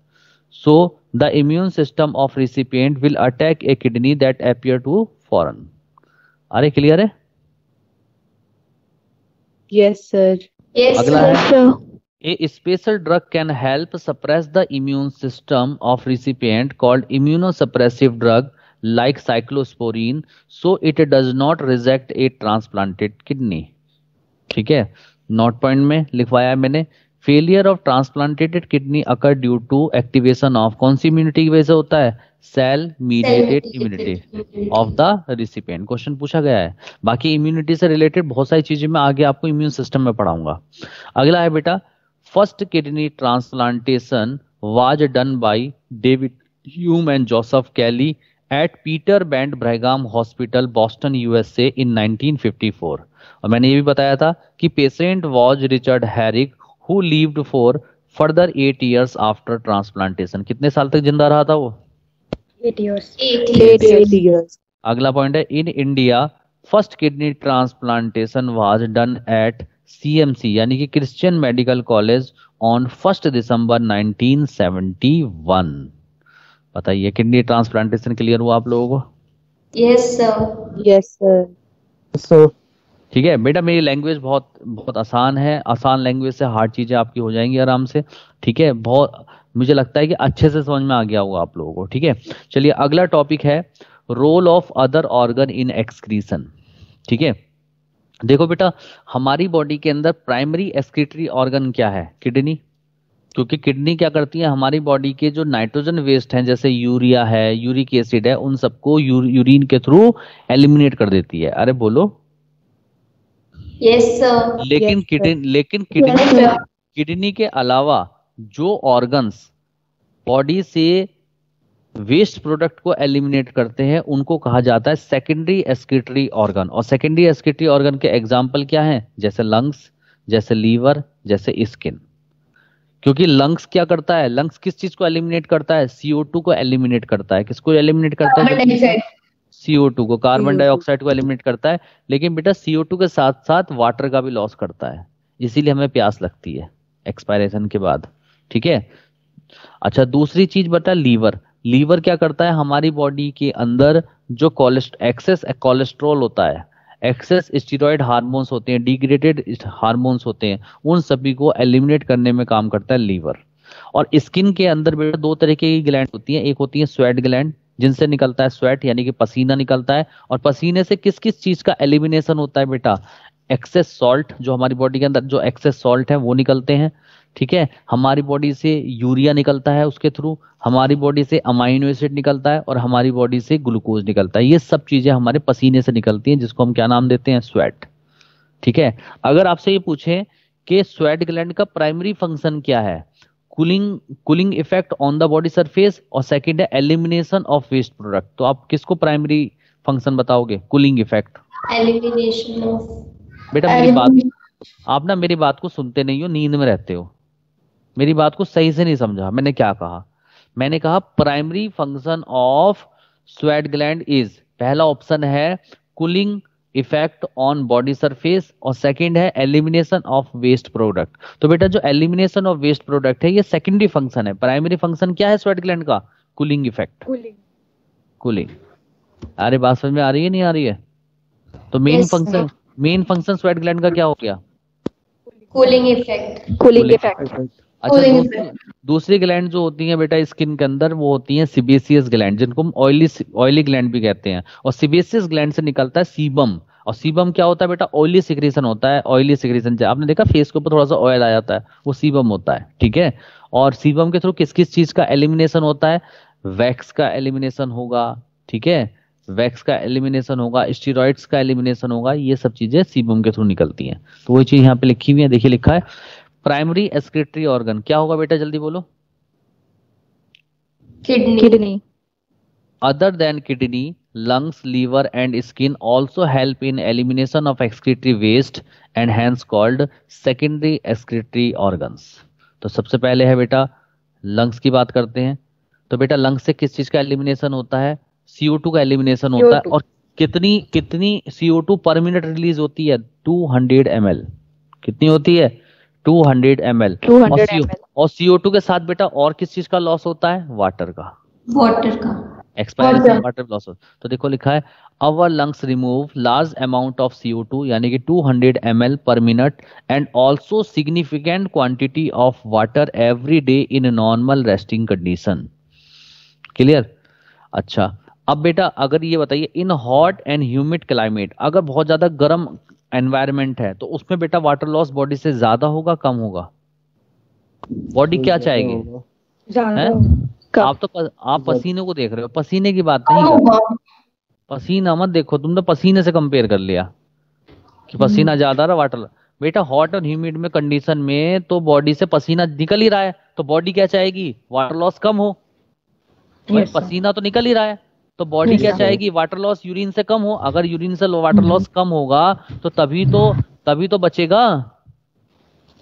So the immune system of recipient will attack a kidney that appear to foreign. अरे क्लियर है? Yes sir. अगला है, a special drug can help suppress the immune system of recipient called immunosuppressive drug like cyclosporine, so it does not reject a transplanted kidney। ठीक है? Note point में लिखवाया है मैंने, failure of transplanted kidney occur due to activation of, कौन सी immunity की वजह से होता है? Cell mediated immunity of the recipient. Question पूछा गया है। बाकी इम्यूनिटी से रिलेटेड बहुत सारी चीजें मैं आगे आपको इम्यून सिस्टम में पढ़ाऊंगा। अगला है बेटा, first kidney transplantation was done by David Hume and Joseph Kelly at Peter Bent Brigham hospital, Boston, USA in 1954। और मैंने ये भी बताया था कि patient was Richard Herrick who lived for further 8 years after transplantation. कितने साल तक जिंदा रहा था वो? 8 years। 8 years। अगला पॉइंट है, in India first kidney transplantation was done at CMC, यानी कि Christian medical college, on 1 December 1971। बताइए, किडनी ट्रांसप्लांटेशन क्लियर हुआ आप लोगों को? Yes sir. Yes sir. ठीक है बेटा, मेरी लैंग्वेज बहुत बहुत आसान है, आसान लैंग्वेज से हार्ड चीजें आपकी हो जाएंगी आराम से। ठीक है? बहुत मुझे लगता है कि अच्छे से समझ में आ गया होगा आप लोगों को। ठीक है? चलिए अगला टॉपिक है, role of other organ in excretion. ठीक है? देखो बेटा, हमारी बॉडी के अंदर प्राइमरी एक्सक्रीटरी ऑर्गन क्या है? किडनी। क्योंकि किडनी क्या करती है, हमारी बॉडी के जो नाइट्रोजन वेस्ट हैं, जैसे यूरिया है, यूरिक एसिड है, उन सबको यूरिन के थ्रू एलिमिनेट कर देती है। अरे बोलो। Yes sir. लेकिन किडनी के अलावा जो ऑर्गन्स बॉडी से वेस्ट प्रोडक्ट को एलिमिनेट करते हैं उनको कहा जाता है सेकेंडरी एक्सक्रीटरी ऑर्गन। और सेकेंडरी एक्सक्रीटरी ऑर्गन के एग्जाम्पल क्या हैं? जैसे लंग्स, जैसे लीवर, जैसे स्किन। क्योंकि लंग्स क्या करता है? लंग्स किस चीज को एलिमिनेट करता है? CO2 को एलिमिनेट करता है। किसको एलिमिनेट करता है? CO2 को, कार्बन डाइऑक्साइड को एलिमिनेट करता है। लेकिन बेटा CO2 के साथ साथ वाटर का भी लॉस करता है, इसीलिए हमें प्यास लगती है एक्सपायरेशन के बाद। ठीक है? अच्छा, दूसरी चीज बता, लीवर। लीवर क्या करता है? हमारी बॉडी के अंदर जो एक्सेस कोलेस्ट्रॉल होता है, एक्सेस स्टीरॉयड हार्मोन्स होते हैं, डिग्रेडेड हार्मोन्स होते हैं, उन सभी को एलिमिनेट करने में काम करता है लीवर। और स्किन के अंदर बेटा दो तरीके की ग्लैंड होती हैं, एक होती है स्वेट ग्लैंड जिनसे निकलता है स्वेट यानी कि पसीना निकलता है, और पसीने से किस किस चीज का एलिमिनेशन होता है बेटा, एक्सेस सॉल्ट, जो हमारी बॉडी के अंदर जो एक्सेस सॉल्ट है वो निकलते हैं, ठीक है। हमारी बॉडी से यूरिया निकलता है उसके थ्रू, हमारी बॉडी से अमाइनो एसिड निकलता है, और हमारी बॉडी से ग्लूकोज निकलता है। ये सब चीजें हमारे पसीने से निकलती हैं जिसको हम क्या नाम देते हैं, स्वेट, ठीक है। अगर आपसे ये पूछे कि स्वेट ग्लैंड का प्राइमरी फंक्शन क्या है, cooling effect on the body surface, और सेकंड है एलिमिनेशन ऑफ वेस्ट प्रोडक्ट, तो आप किसको प्राइमरी फंक्शन बताओगे, कूलिंग इफेक्ट? Elimination of. बेटा आप ना मेरी बात को सुनते नहीं हो, नींद में रहते हो, मेरी बात को सही से नहीं समझा। मैंने क्या कहा, मैंने कहा primary function of sweat gland is, पहला ऑप्शन है cooling effect on body surface, और सेकंड है एलिमिनेशन ऑफ वेस्ट प्रोडक्ट। तो बेटा जो एलिमिनेशन ऑफ वेस्ट प्रोडक्ट है ये सेकेंडरी फंक्शन है, प्राइमरी फंक्शन क्या है स्वेट ग्लैंड का, कूलिंग इफेक्ट, कूलिंग। अरे बात समझ में आ रही है नहीं आ रही है? तो मेन फंक्शन स्वेट ग्लैंड का क्या हो गया, कूलिंग इफेक्ट। Cooling effect. अच्छा, दूसरी ग्लैंड जो होती है बेटा स्किन के अंदर वो होती है सिबेसियस ग्लैंड, जिनको हम ऑयली ग्लैंड भी कहते हैं, और सिबेसियस ग्लैंड से निकलता है सीबम। और सीबम क्या होता है बेटा, ऑयली सिक्रीशन होता है, ऑयली सिक्रीशन आपने देखा फेस के ऊपर थोड़ा सा ऑयल आ जाता है, वो सीबम होता है, ठीक है। और सीबम के थ्रू किस किस चीज का एलिमिनेशन होता है, वैक्स का एलिमिनेशन होगा, ठीक है, वैक्स का एलिमिनेशन होगा, स्टीरॉइड्स का एलिमिनेशन होगा, ये सब चीजें सीबम के थ्रू निकलती हैं। तो वही चीज यहाँ पे लिखी हुई है, देखिए लिखा है प्राइमरी एक्सक्रीटरी ऑर्गन क्या होगा बेटा, जल्दी बोलो। Kidney. Other than kidney, lungs, liver and skin also help in elimination of excretory waste and hence called secondary excretory organs। तो सबसे पहले है बेटा लंग्स की बात करते हैं। तो बेटा लंग्स से किस चीज का एलिमिनेशन होता है, CO2 का एलिमिनेशन होता है। और कितनी CO2 पर मिनट रिलीज होती है, 200 ml। कितनी होती है, 200 ml। और CO2 के साथ बेटा और किस चीज का लॉस होता है, वाटर का, एक्सपायरेशन वाटर लॉस। तो देखो लिखा है our lungs remove large amount of CO2 यानी कि 200 ml per minute and also significant quantity of water every day in normal resting condition. Clear? अच्छा अब बेटा अगर ये बताइए in hot and humid climate, अगर बहुत ज्यादा गर्म एनवायरमेंट है तो उसमें बेटा वाटर लॉस बॉडी से ज्यादा होगा कम होगा, बॉडी क्या चाहेगी? आप पसीने को देख रहे हो, पसीने की बात नहीं कर रहे, पसीना मत देखो, तुम तो पसीने से कंपेयर कर लिया कि पसीना ज्यादा रहा वाटर। बेटा हॉट और ह्यूमिड में कंडीशन में तो बॉडी से पसीना निकल ही रहा है, तो बॉडी क्या चाहेगी, वाटर लॉस कम हो। पसीना तो निकल ही रहा है तो बॉडी क्या चाहेगी, वाटर लॉस यूरिन से कम हो। अगर यूरिन से वाटर लॉस कम होगा तो तभी तो बचेगा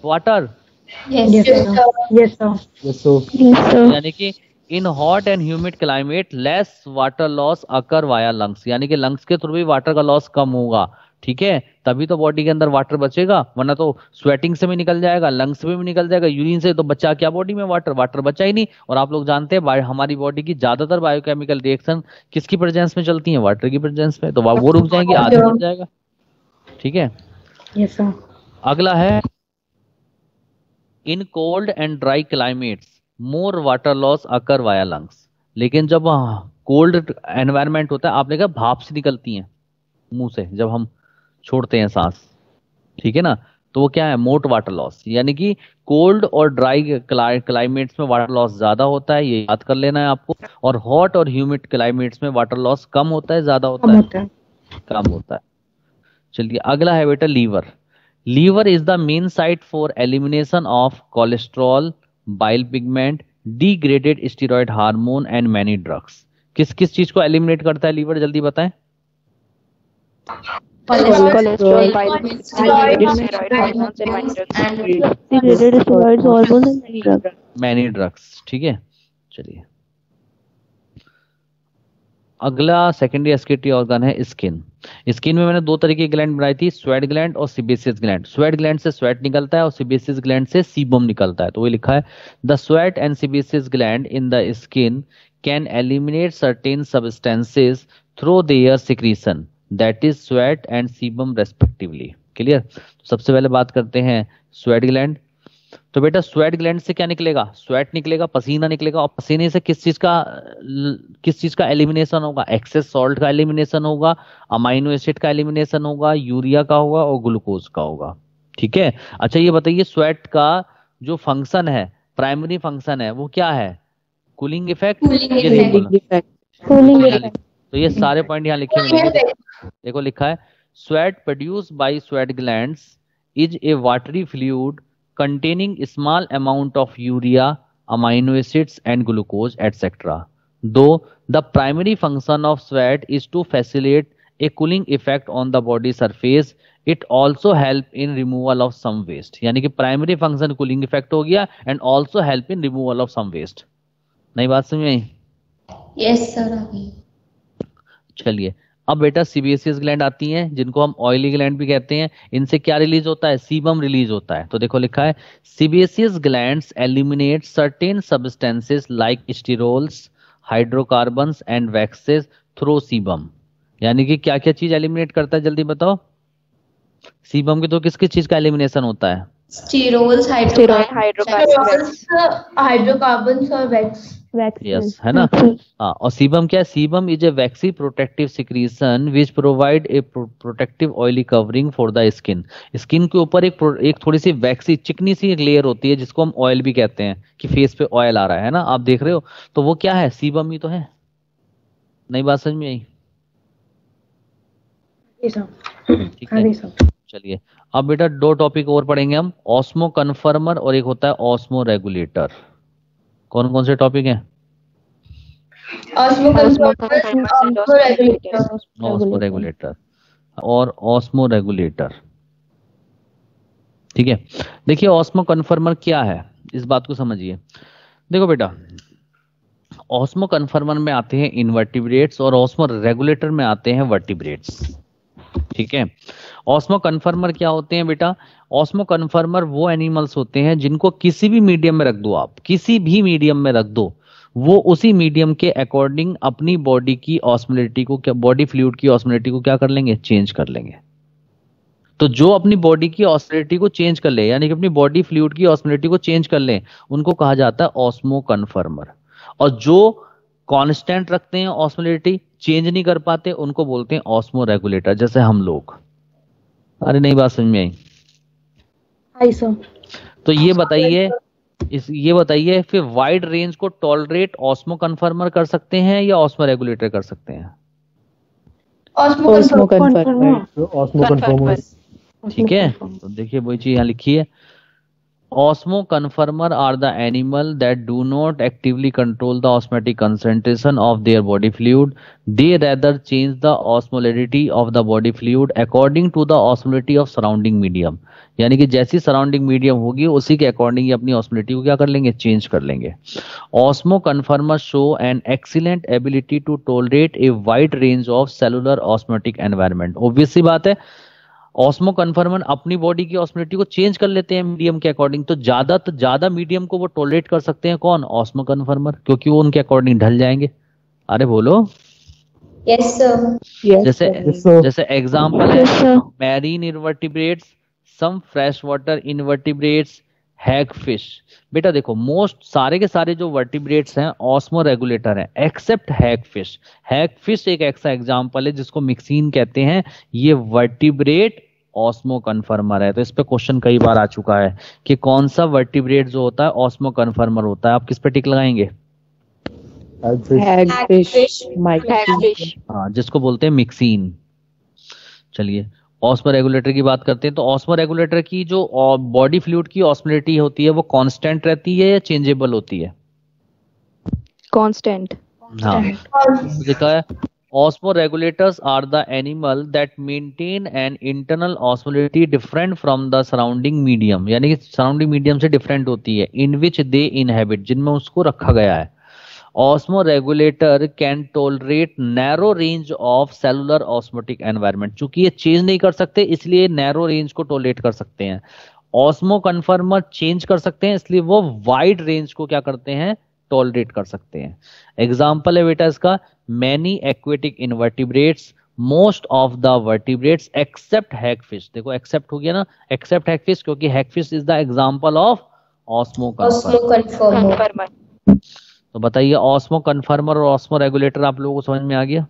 वाटर। यानी कि इन hot and humid climate less water loss occur via lungs, यानी कि लंग्स के थ्रू भी वाटर का लॉस कम होगा, ठीक है, तभी तो बॉडी के अंदर वाटर बचेगा, वरना तो स्वेटिंग से भी निकल जाएगा, लंग्स से भी निकल जाएगा, यूरिन से तो बचा क्या बॉडी में, वाटर बचा ही नहीं। और आप लोग जानते हैं हमारी बॉडी की ज्यादातर बायोकेमिकल रिएक्शन किसकी प्रेजेंस में चलती है, वाटर की प्रेजेंस में, तो वो रुक जाएंगे, आगे बढ़ जाएगा, ठीक है। अगला है in cold and dry climates more water loss occur via lungs. लेकिन जब कोल्ड एनवायरनमेंट होता है, आपने कहा भाप से निकलती है मुंह से जब हम छोड़ते हैं सांस, ठीक है ना, तो वो क्या है, मोट वाटर लॉस। यानी कि कोल्ड और ड्राई क्लाइमेट्स में वाटर लॉस ज्यादा होता है, ये याद कर लेना है आपको। और हॉट और ह्यूमिड क्लाइमेट्स में वाटर लॉस कम होता है, ज्यादा होता है, कम होता है। चलिए अगला है बेटा liver. Liver is the main site for elimination of cholesterol, bile pigment, degraded steroid hormone and many drugs. किस किस चीज को एलिमिनेट करता है लीवर, जल्दी बताएं। कोलेस्ट्रॉल, मैनी ड्रग्स, ठीक है। चलिए अगला सेकेंडरी एक्सक्रीटरी ऑर्गन है स्किन। स्किन में मैंने दो तरीके की ग्लैंड बनाई थी, स्वेट ग्लैंड और सीबेसियस ग्लैंड। स्वेट ग्लैंड से स्वेट निकलता है और सीबेसियस ग्लैंड से सीबम निकलता है। तो वही लिखा है the sweat and sebaceous gland in the skin can eliminate certain substances through their secretion that is sweat and sebum respectively. Clear? तो सबसे पहले बात करते हैं स्वेट ग्लैंड। तो बेटा स्वेट ग्लैंड से क्या निकलेगा? स्वेट निकलेगा, पसीना निकलेगा, और पसीने से किस चीज का एलिमिनेशन होगा? एक्सेस सॉल्ट का एलिमिनेशन होगा, अमाइनो एसिड का एलिमिनेशन होगा, यूरिया का होगा और ग्लूकोज का होगा। ठीक है। अच्छा ये बताइए स्वेट का जो फंक्शन है, प्राइमरी फंक्शन है, वो क्या है? Cooling effect? Cooling ये effect. नहीं बोला। Cooling यहाँ लिख- तो ये सारे पॉइंट यहाँ लिखे हुए हैं। देखो लिखा है sweat produce by sweat glands is a watery fluid containing small amount of urea, amino acids and glucose etc. Though the primary function of sweat is to facilitate a cooling effect on the body surface, it also help in removal of some waste. यानी कि primary function cooling effect हो गया and also help in removal of some waste. नई बात समझ में आई? Yes, sir. अभी. चलिए अब बेटा सीबेसियस ग्लैंड आती हैं जिनको हम ऑयली ग्लैंड भी कहते हैं। इनसे क्या रिलीज होता है? सीबम रिलीज होता है। तो देखो लिखा है sebaceous glands eliminate certain substances like sterols, hydrocarbons and waxes through sebum. यानी कि क्या क्या चीज एलिमिनेट करता है, जल्दी बताओ। सीबम के तो किस किस चीज का एलिमिनेशन होता है? Sterols, hydrocarbons और wax. यस है ना। हाँ, और सीबम क्या है? Sebum is a vaccine protective secretion which provide a protective oily covering for the skin. Skin के ऊपर एक थोड़ी सी वैक्सी चिकनी सी एक लेयर होती है जिसको हम ऑयल भी कहते हैं कि फेस पे ऑयल आ रहा है ना, आप देख रहे हो। तो वो क्या है? सीबम ही तो है। नई बात समझ में आई? ठीक है। चलिए अब बेटा दो टॉपिक और पढ़ेंगे हम, ऑस्मो कन्फर्मर और एक होता है ऑस्मो रेगुलेटर। कौन कौन से टॉपिक हैं? Osmo ऑस्मो रेगुलेटर और ऑस्मो रेगुलेटर। ठीक है। देखिए ऑस्मो कन्फर्मर क्या है, इस बात को समझिए। देखो बेटा ऑस्मो कन्फर्मर में आते हैं इनवर्टिब्रेट्स और ऑस्मो रेगुलेटर में आते हैं वर्टिब्रेट्स। ठीक है। ऑस्मो कन्फर्मर क्या होते हैं बेटा? ऑस्मो कन्फर्मर वो एनिमल्स होते हैं जिनको किसी भी मीडियम में रख दो, आप किसी भी मीडियम में रख दो, वो उसी मीडियम के अकॉर्डिंग अपनी बॉडी की ऑस्मोलिटी को, क्या बॉडी फ्लूइड की ऑस्मोलिटी को क्या कर लेंगे? चेंज कर लेंगे। तो जो अपनी बॉडी की ऑस्मोलिटी को चेंज कर ले, यानी कि अपनी बॉडी फ्लूइड की ऑस्मोलिटी को चेंज कर ले, उनको कहा जाता है ऑस्मो कन्फर्मर। और जो कांस्टेंट रखते हैं ऑस्मोलिटी, चेंज नहीं कर पाते, उनको बोलते हैं ऑस्मो रेगुलेटर, जैसे हम लोग। अरे नई बात समझ में आई? तो ये बताइए फिर वाइड रेंज को टॉलरेट ऑस्मो कन्फर्मर कर सकते हैं या ऑस्मो रेगुलेटर कर सकते हैं? Osmo Conformer. ठीक है। तो देखिए वही चीज यहाँ लिखी है, osmoconformer are the animal that do not actively control the osmotic concentration of their body fluid, they rather change the osmolality of the body fluid according to the osmolality of surrounding medium. यानी कि जैसी surrounding medium होगी उसी के according अपनी osmolality को क्या कर लेंगे? चेंज कर लेंगे। Osmoconformer show an excellent ability to tolerate a wide range of cellular osmotic environment. Obvious सी बात है, ऑस्मो कन्फर्मर अपनी बॉडी की ऑस्मोलिटी को चेंज कर लेते हैं मीडियम के अकॉर्डिंग। तो ज्यादा मीडियम को वो टॉलरेट कर सकते हैं कौन? ऑस्मो कन्फर्मर, क्योंकि वो उनके अकॉर्डिंग ढल जाएंगे। अरे बोलो। Yes, sir. जैसे एग्जांपल है marine invertebrates, some fresh water invertebrates, hagfish. बेटा देखो मोस्ट सारे के सारे जो वर्टिब्रेट्स हैं ऑस्मो रेगुलेटर हैं except hagfish. Hagfish एक ऐसा एग्जांपल है जिसको मिक्सिन कहते हैं, ये वर्टिब्रेट ऑस्मो कन्फर्मर है। तो इस पे क्वेश्चन कई बार आ चुका है कि कौन सा वर्टिब्रेट जो होता है ऑस्मो कन्फर्मर होता है। आप किस पे टिक लगाएंगे? Hagfish. हाँ, जिसको बोलते हैं मिक्सिन। चलिए ऑस्मो रेगुलेटर की बात करते हैं। तो ऑस्मो रेगुलेटर की जो बॉडी फ्लूइड की ऑस्मोलिटी होती है वो कांस्टेंट रहती है या चेंजेबल होती है? कांस्टेंट। हाँ, लिखा है osmoregulators are the animal that maintain an internal osmolality different from the surrounding medium, यानी कि सराउंडिंग मीडियम से डिफरेंट होती है, इन विच दे इनहेबिट, जिनमें उसको रखा गया है। Osmo regulator can tolerate narrow range of cellular osmotic environment. चूंकि ये चेंज नहीं कर सकते इसलिए नैरो रेंज को टॉलरेट कर सकते हैं। ऑस्मो कन्फर्मर चेंज कर सकते हैं इसलिए वो वाइड रेंज को क्या करते हैं? टॉलरेट कर सकते हैं। एग्जाम्पल है बेटा इसका, many aquatic invertebrates most of the vertebrates except hagfish, देखो एक्सेप्ट हो गया ना, एक्सेप्ट हैगफिश, क्योंकि hagfish is the example of osmoconformer. Osmoconformer. तो बताइए ऑस्मो कन्फर्मर और ऑस्मो रेगुलेटर आप लोगों को समझ में आ गया?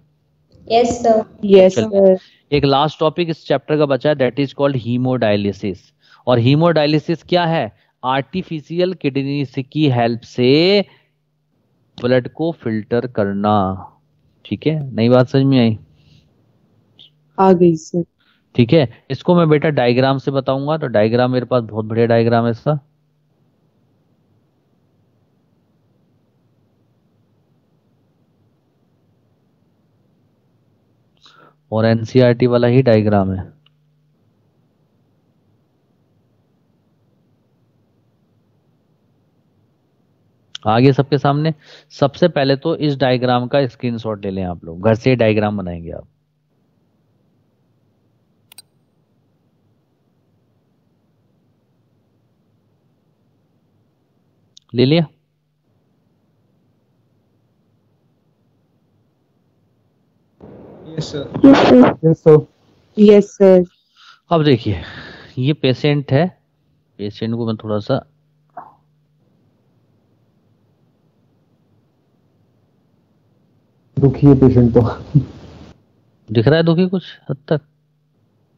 Yes, sir. Yes, चलिए, sir. एक लास्ट टॉपिक इस चैप्टर का बचा है, दैट इज कॉल्ड हीमोडायलिसिस। और हीमोडायलिसिस क्या है? आर्टिफिशियल किडनी की हेल्प से ब्लड को फिल्टर करना। ठीक है, नई बात समझ में आई? आ गई सर। ठीक है, इसको मैं बेटा डायग्राम से बताऊंगा। तो डायग्राम मेरे पास बहुत बढ़िया डायग्राम है इसका। और एनसीईआरटी वाला ही डायग्राम है। आगे सबके सामने। सबसे पहले तो इस डायग्राम का स्क्रीनशॉट ले लें आप लोग, घर से डायग्राम बनाएंगे आप। ले लिया? Yes, sir. Yes, sir. Yes, sir. अब देखिए, ये पेशेंट है। पेशेंट को मैं थोड़ा सा दुखी है पेशेंट तो। दिख रहा है दुखी कुछ हद तक?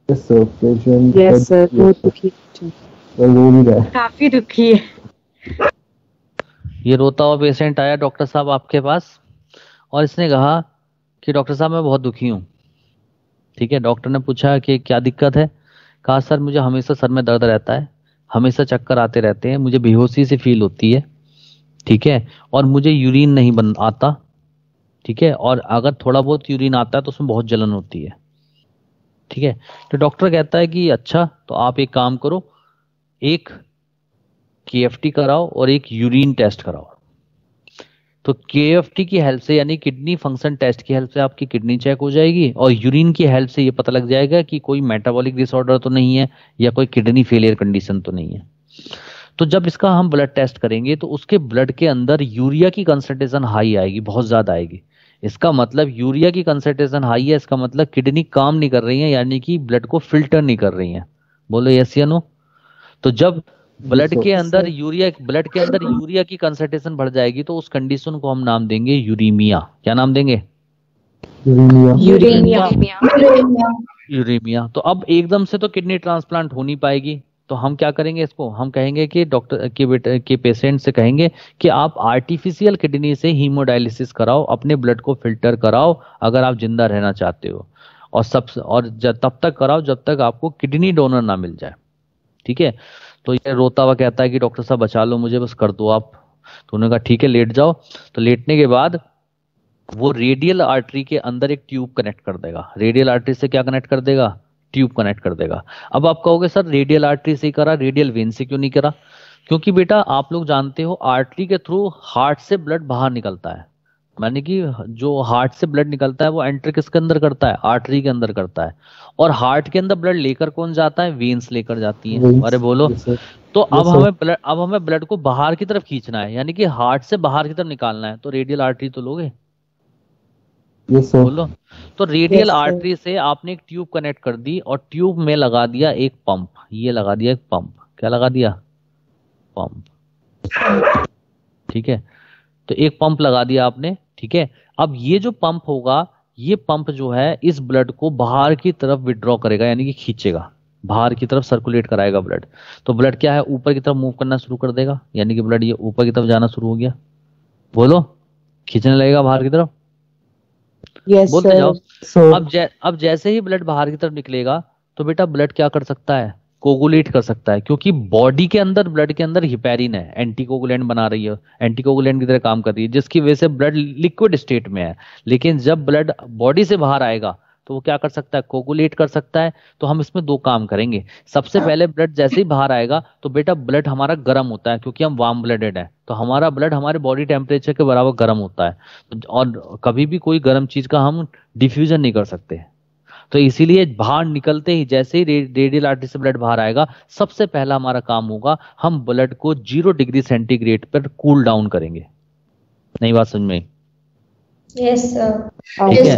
Yes, sir. Patient. Yes, sir. बहुत दुखी है। रो भी रहा है। काफी दुखी है। ये रोता हुआ पेशेंट आया डॉक्टर साहब आपके पास, और इसने कहा कि डॉक्टर साहब मैं बहुत दुखी हूँ। ठीक है, डॉक्टर ने पूछा कि क्या दिक्कत है? कहा सर मुझे हमेशा सर में दर्द रहता है, हमेशा चक्कर आते रहते हैं, मुझे बेहोशी सी फील होती है। ठीक है, और मुझे यूरिन नहीं बन आता। ठीक है, और अगर थोड़ा बहुत यूरिन आता है तो उसमें बहुत जलन होती है। ठीक है, तो डॉक्टर कहता है कि अच्छा तो आप एक काम करो, एक केएफटी कराओ और एक यूरिन टेस्ट कराओ। तो केएफटी की हेल्प से यानी किडनी फंक्शन टेस्ट की हेल्प से आपकी किडनी चेक हो जाएगी, और यूरिन की हेल्प से ये पता लग जाएगा कि कोई मेटाबॉलिक डिसऑर्डर तो नहीं है या कोई किडनी फेलियर कंडीशन तो नहीं है। तो जब इसका हम ब्लड टेस्ट करेंगे तो उसके ब्लड के अंदर यूरिया की कंसंट्रेशन हाई आएगी, बहुत ज्यादा आएगी। इसका मतलब यूरिया की कंसंट्रेशन हाई है, इसका मतलब किडनी काम नहीं कर रही है, यानी कि ब्लड को फिल्टर नहीं कर रही है। बोलो यस या नो? तो जब ब्लड के अंदर यूरिया की कंसंट्रेशन बढ़ जाएगी तो उस कंडीशन को हम नाम देंगे यूरीमिया। क्या नाम देंगे? यूरीमिया। तो अब एकदम से तो किडनी ट्रांसप्लांट हो नहीं पाएगी, तो हम क्या करेंगे इसको? हम कहेंगे कि डॉक्टर के पेशेंट से कहेंगे कि आप आर्टिफिशियल किडनी से हीमोडायलिसिस कराओ, अपने ब्लड को फिल्टर कराओ अगर आप जिंदा रहना चाहते हो, और तब तक कराओ जब तक आपको किडनी डोनर ना मिल जाए। ठीक है, तो ये रोता हुआ कहता है कि डॉक्टर साहब बचा लो मुझे, बस कर दो आप। तो उन्होंने कहा ठीक है लेट जाओ। तो लेटने के बाद वो रेडियल आर्टरी के अंदर एक ट्यूब कनेक्ट कर देगा। रेडियल आर्टरी से क्या कनेक्ट कर देगा? ट्यूब कनेक्ट कर देगा। अब आप कहोगे सर रेडियल आर्टरी से ही करा, रेडियल वेन से क्यों नहीं करा? क्योंकि बेटा आप लोग जानते हो आर्टरी के थ्रू हार्ट से ब्लड बाहर निकलता है, माने कि जो हार्ट से ब्लड निकलता है वो एंटर किसके अंदर करता है? आर्टरी के अंदर करता है। और हार्ट के अंदर ब्लड लेकर कौन जाता है? वेन्स लेकर जाती है। अरे बोलो। तो अब हमें ब्लड को बाहर की तरफ खींचना है, यानी कि हार्ट से बाहर की तरफ निकालना है, तो रेडियल आर्टरी तो लोगे? बोलो। तो रेडियल आर्टरी से आपने एक ट्यूब कनेक्ट कर दी और ट्यूब में लगा दिया एक पंप। ये लगा दिया एक पंप। क्या लगा दिया? पंप। ठीक है, तो एक पंप लगा दिया आपने। ठीक है, अब ये जो पंप होगा, ये पंप जो है इस ब्लड को बाहर की तरफ विड्रॉ करेगा, यानी कि खींचेगा, बाहर की तरफ सर्कुलेट कराएगा ब्लड। तो ब्लड क्या है? ऊपर की तरफ मूव करना शुरू कर देगा, यानी कि ब्लड ये ऊपर की तरफ जाना शुरू हो गया। बोलो, खींचने लगेगा बाहर की तरफ। बोलते जाओ। अब जैसे ही ब्लड बाहर की तरफ निकलेगा तो बेटा ब्लड क्या कर सकता है? कोगुलेट कर सकता है, क्योंकि बॉडी के अंदर ब्लड के अंदर हिपैरिन है, एंटीकोगुलेंट बना रही है, एंटीकोगुलेंट की तरह काम कर रही है, जिसकी वजह से ब्लड लिक्विड स्टेट में है। लेकिन जब ब्लड बॉडी से बाहर आएगा तो वो क्या कर सकता है? कोगुलेट कर सकता है। तो हम इसमें दो काम करेंगे। सबसे पहले ब्लड जैसे ही बाहर आएगा तो बेटा ब्लड हमारा गर्म होता है, क्योंकि हम वार्म ब्लडेड है, तो हमारा ब्लड हमारे बॉडी टेम्परेचर के बराबर गर्म होता है, और कभी भी कोई गर्म चीज का हम डिफ्यूजन नहीं कर सकते। तो इसीलिए बाहर निकलते ही जैसे ही रेडियल आर्टरी से ब्लड बाहर आएगा, सबसे पहला हमारा काम होगा हम ब्लड को 0 डिग्री सेंटीग्रेड पर कूल डाउन करेंगे। नई बात समझ में? Yes sir. ठीक है,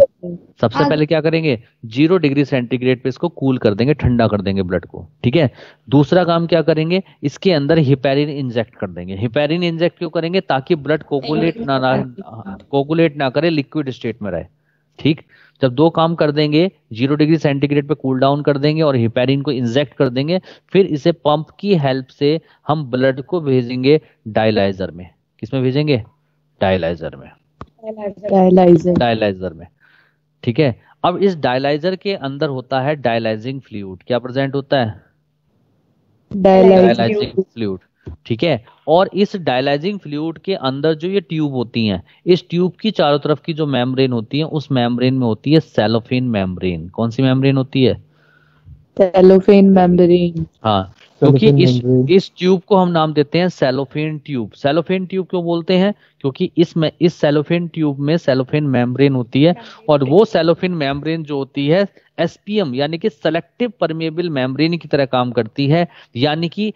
सबसे पहले क्या करेंगे, 0 डिग्री सेंटीग्रेड पे इसको कूल कर देंगे, ठंडा कर देंगे ब्लड को। ठीक है, दूसरा काम क्या करेंगे, इसके अंदर हिपैरिन इंजेक्ट कर देंगे। हिपैरिन इंजेक्ट क्यों करेंगे, ताकि ब्लड कोगुलेट ना करे, लिक्विड स्टेट में रहे। ठीक, जब दो काम कर देंगे, 0 डिग्री सेंटीग्रेड पे कूल डाउन कर देंगे और हिपैरिन को इंजेक्ट कर देंगे, फिर इसे पंप की हेल्प से हम ब्लड को भेजेंगे डायलाइजर में। किसमें भेजेंगे, डायलाइजर में, डायलाइजर में। ठीक है, अब इस डायलाइजर के अंदर होता है डायलाइजिंग फ्लूइड। क्या प्रेजेंट होता है, डायलाइजिंग फ्लूइड। ठीक है, और इस डायलाइजिंग फ्लूइड के अंदर जो ये ट्यूब होती हैं, इस ट्यूब की चारों तरफ की जो मेम्ब्रेन होती है, उस मेम्ब्रेन में होती है सेलोफेन मेम्ब्रेन। कौन सी मेम्ब्रेन होती है, सेलोफेन मेम्ब्रेन। हाँ, क्योंकि इस ट्यूब को हम नाम देते हैं सेलोफेन ट्यूब। सेलोफेन ट्यूब क्यों बोलते हैं, क्योंकि इस सेलोफेन ट्यूब में सेलोफेन मेम्ब्रेन होती है, और वो सेलोफेन मेम्ब्रेन जो होती है एसपीएम यानी कि सेलेक्टिव परमेबल मेम्ब्रेन की तरह काम करती है। यानी कि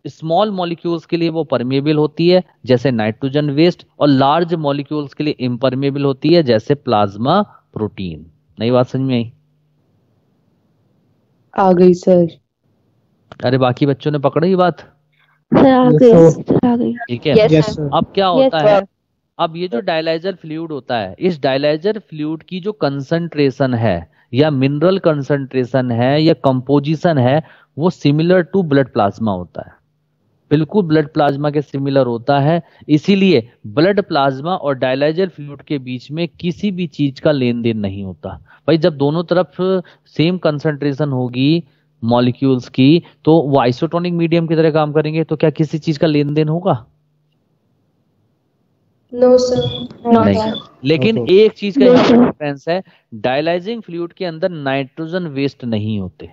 स्मॉल मॉलिक्यूल्स के लिए वो परमेबल होती है जैसे नाइट्रोजन वेस्ट, और लार्ज मॉलिक्यूल्स के लिए इम्परमेबल होती है जैसे प्लाज्मा प्रोटीन। नई बात समझ में आई, आ गई सर। अरे बाकी बच्चों ने पकड़ी ये बात, सर आ गई। ठीक है। अब क्या होता है, अब ये जो डायलाइजर फ्लूइड होता है, इस डायलाइजर फ्लूइड की जो कंसंट्रेशन है, या मिनरल कंसंट्रेशन है, या कंपोजिशन है, वो सिमिलर टू ब्लड प्लाज्मा होता है, बिल्कुल ब्लड प्लाज्मा के सिमिलर होता है। इसीलिए ब्लड प्लाज्मा और डायलाइजर फ्लूइड के बीच में किसी भी चीज का लेन देन नहीं होता। भाई जब दोनों तरफ सेम कंसंट्रेशन होगी मॉलिक्यूल्स की, तो वो आइसोटोनिक मीडियम की तरह काम करेंगे, तो क्या किसी चीज का लेन देन होगा, नो सर, नहीं। लेकिन एक चीज का यहाँ पर डिफरेंस है, डायलाइजिंग फ्लूइड के अंदर नाइट्रोजन वेस्ट नहीं होते,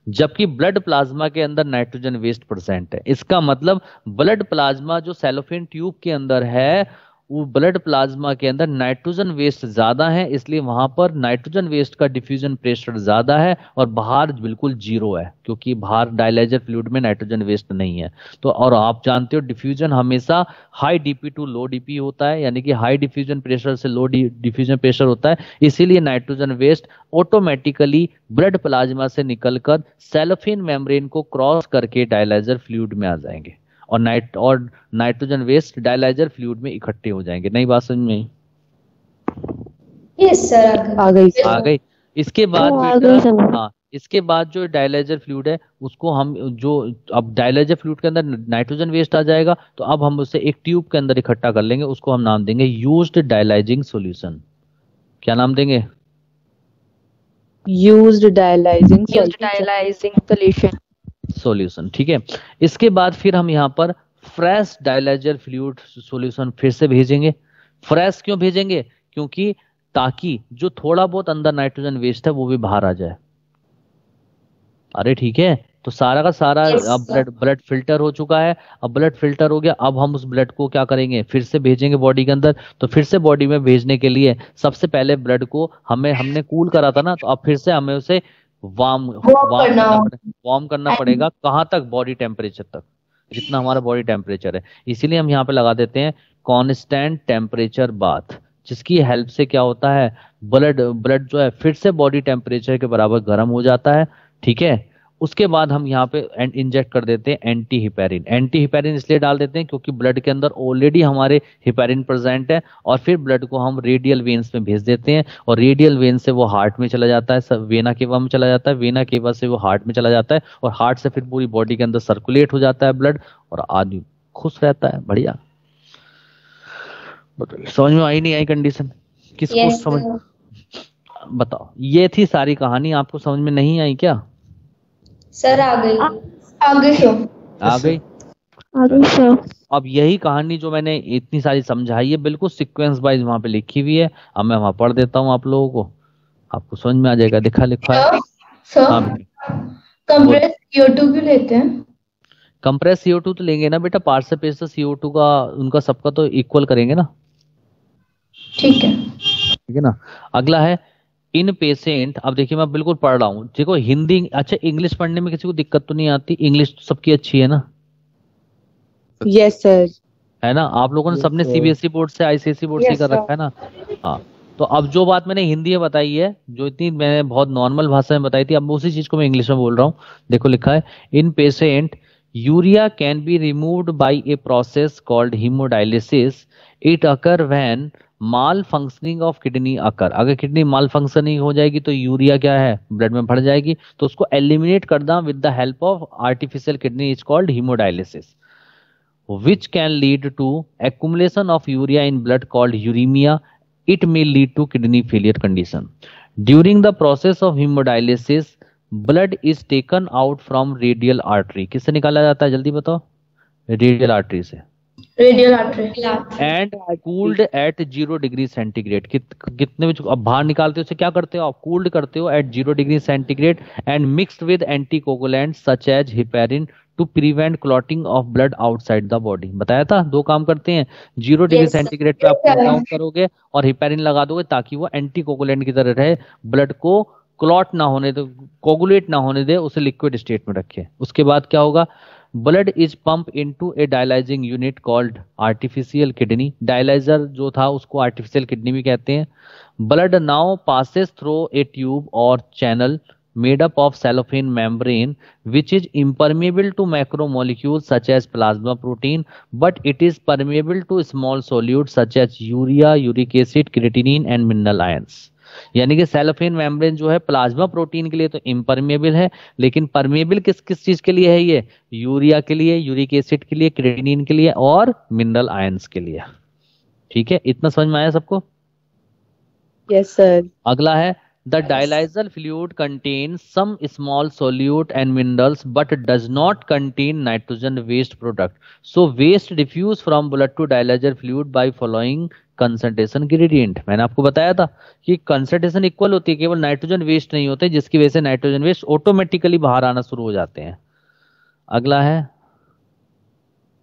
जबकि ब्लड प्लाज्मा के अंदर नाइट्रोजन वेस्ट प्रेजेंट है। इसका मतलब ब्लड प्लाज्मा जो सेलोफेन ट्यूब के अंदर है, वो ब्लड प्लाज्मा के अंदर नाइट्रोजन वेस्ट ज्यादा है, इसलिए वहां पर नाइट्रोजन वेस्ट का डिफ्यूजन प्रेशर ज्यादा है, और बाहर बिल्कुल जीरो है, क्योंकि बाहर डायलाइजर फ्लूइड में नाइट्रोजन वेस्ट नहीं है। तो और आप जानते हो डिफ्यूजन हमेशा high DP to low DP होता है, यानी कि हाई डिफ्यूजन प्रेशर से लो डिफ्यूजन प्रेशर होता है। इसीलिए nitrogen waste automatically blood plasma से निकलकर सेलोफेन मेम्ब्रेन को क्रॉस करके डायलाइजर फ्लूइड में आ जाएंगे, और नाइट्रोजन वेस्ट डायलाइजर फ्लूइड में इकट्ठे हो जाएंगे। नई बात समझ में आई, यस सर, आ गई। आ गई। इसके बाद हाँ, इसके बाद जो डायलाइजर फ्लूइड है, उसको हम जो अब डायलाइजर फ्लूइड के अंदर नाइट्रोजन वेस्ट आ जाएगा, तो अब हम उसे एक ट्यूब के अंदर इकट्ठा कर लेंगे, उसको हम नाम देंगे यूज्ड डायलाइजिंग सॉल्यूशन। क्या नाम देंगे, यूज्ड डायलाइजिंग सॉल्यूशन। ठीक है, इसके बाद फिर हम यहाँ पर फ्रेश डायलाइजर फ्लूइड सॉल्यूशन फिर से भेजेंगे। फ्रेश क्यों भेजेंगे, क्योंकि ताकि जो थोड़ा बहुत अंदर नाइट्रोजन वेस्ट है वो भी बाहर आ जाए। अरे ठीक है, तो सारा का सारा अब ब्लड फिल्टर हो चुका है। अब ब्लड फिल्टर हो गया, अब हम उस ब्लड को क्या करेंगे, फिर से भेजेंगे बॉडी के अंदर। तो फिर से बॉडी में भेजने के लिए सबसे पहले ब्लड को हमने कूल करा था ना, तो अब फिर से हमें उसे वार्म करना पड़ेगा। कहाँ तक, बॉडी टेम्परेचर तक, जितना हमारा बॉडी टेम्परेचर है। इसीलिए हम यहाँ पे लगा देते हैं कांस्टेंट टेम्परेचर बाथ, जिसकी हेल्प से क्या होता है, ब्लड जो है फिर से बॉडी टेम्परेचर के बराबर गर्म हो जाता है। ठीक है, उसके बाद हम यहाँ पे इंजेक्ट कर देते हैं एंटी हिपैरिन। एंटी हिपैरिन इसलिए डाल देते हैं क्योंकि ब्लड के अंदर ऑलरेडी हमारे हिपैरिन प्रेजेंट है, और फिर ब्लड को हम रेडियल वेन्स में भेज देते हैं, और रेडियल वेन से वो हार्ट में चला जाता है, वेना केवा में चला जाता है, वेना केवा से वो हार्ट में चला जाता है, और हार्ट से फिर पूरी बॉडी के अंदर सर्कुलेट हो जाता है ब्लड, और आदमी खुश रहता है। बढ़िया, समझ में आई नहीं आई कंडीशन, किसको समझ, बताओ। ये थी सारी कहानी, आपको समझ में नहीं आई क्या? सर आ गई सर। अब यही कहानी जो मैंने इतनी सारी समझाई है, बिल्कुल सीक्वेंस वाइज वहां पे लिखी हुई है। अब मैं वहां पढ़ देता हूँ आप लोगों को, आपको समझ में आ जाएगा। लिखा है कंप्रेस CO2 भी लेते हैं। कंप्रेस CO2 तो लेंगे ना बेटा, पार्ट से पेस CO2 का उनका सबका तो इक्वल करेंगे ना। ठीक है ना। अगला है इन पेशेंट। अब देखिए मैं बिल्कुल पढ़ रहा हूँ, देखो हिंदी अच्छा, इंग्लिश पढ़ने में किसी को दिक्कत तो नहीं आती? इंग्लिश तो सबकी अच्छी है ना? Yes sir. है ना? आप लोगों ने Yes, सबने sir. सीबीएसई बोर्ड से आईसीएसई बोर्ड से Yes, कर sir. रखा है ना? हाँ। तो अब जो बात मैंने हिंदी में बताई है, जो इतनी मैंने बहुत नॉर्मल भाषा में बताई थी, अब उसी चीज को मैं इंग्लिश में बोल रहा हूँ। देखो लिखा है, in patient urea can be removed by a process called haemodialysis. It occur when malfunctioning of kidney occur. अगर किडनी माल फंक्शनिंग हो जाएगी तो यूरिया क्या है, ब्लड में भर जाएगी, तो उसको एलिमिनेट करना with the help of artificial kidney is called haemodialysis, which can lead to accumulation of urea in blood called uremia. It may lead to kidney failure condition. During the process of hemodialysis, blood is taken out from radial artery. किससे निकाला जाता है, जल्दी बताओ? Radial artery से। Radial artery. And cooled at 0 degree centigrade. कितने बजे अब बाहर निकालते हो, उसे क्या करते हो आप? कूल्ड करते हो at 0 degree centigrade and mixed with anticoagulant such as heparin to prevent clotting of blood outside the body. बताया था, दो काम करते हैं, 0 डिग्री सेंटीग्रेड पे आप कूल डाउन करोगे और हिपेरिन लगा दोगे ताकि वो एंटीकोगुलेंट की तरह रहे, ब्लड को क्लॉट ना होने दे, कोगुलेट ना होने दे, उसे लिक्विड स्टेट में रखे। उसके बाद क्या होगा? Blood is pump into A dialysing unit called artificial kidney. Dialyser जो था उसको आर्टिफिशियल किडनी भी कहते हैं। Blood now passes through a tube और channel made up of cellophane membrane which is impermeable to macromolecules such as plasma protein, but it is permeable to small solutes such as urea, uric acid, creatinine and mineral ions. यानी कि cellophane membrane जो है plasma protein के लिए तो impermeable है, लेकिन permeable किस किस चीज के लिए है? ये यूरिया के लिए, यूरिक एसिड के लिए, क्रेटिनिन के लिए और मिनरल आयंस के लिए। ठीक है, इतना समझ में आया सबको? Yes, sir. अगला है, the dialyzal fluid contains some small solute and minerals but does not contain nitrogen waste product. So waste diffuse from blood to dialyzer fluid by following concentration gradient. मैंने आपको बताया था कि कंसंट्रेशन इक्वल होती है, केवल नाइट्रोजन वेस्ट नहीं होते, जिसकी वजह से नाइट्रोजन वेस्ट ऑटोमेटिकली बाहर आना शुरू हो जाते हैं। अगला है,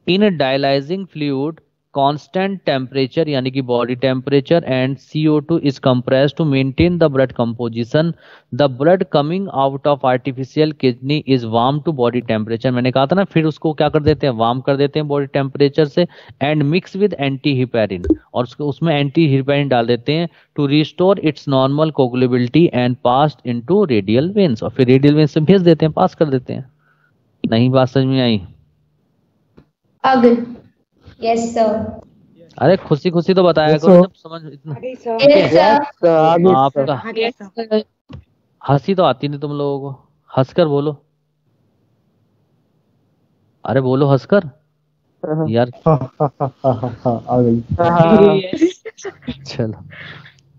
in dialysing fluid constant temperature यानी कि body temperature and CO2 is compressed to maintain the blood composition. The blood coming out of artificial kidney is warm to body temperature. मैंने कहा था ना, फिर उसको क्या कर देते हैं, वार्म कर देते हैं बॉडी टेम्परेचर से, and mix with anti heparin, और उसमें एंटी हिपेरिन डाल देते हैं to restore its normal coagulability and passed into radial veins, और फिर रेडियल वेन्स से भेज देते हैं, पास कर देते हैं। नहीं बात समझ में आई? आगे। Yes, sir. अरे खुशी खुशी तो बताया करो, जब समझ इतना। Yes, sir. आपका हंसी तो आती नहीं तुम लोगों को, हंसकर बोलो। अरे बोलो हंसकर यार। आ गई। चलो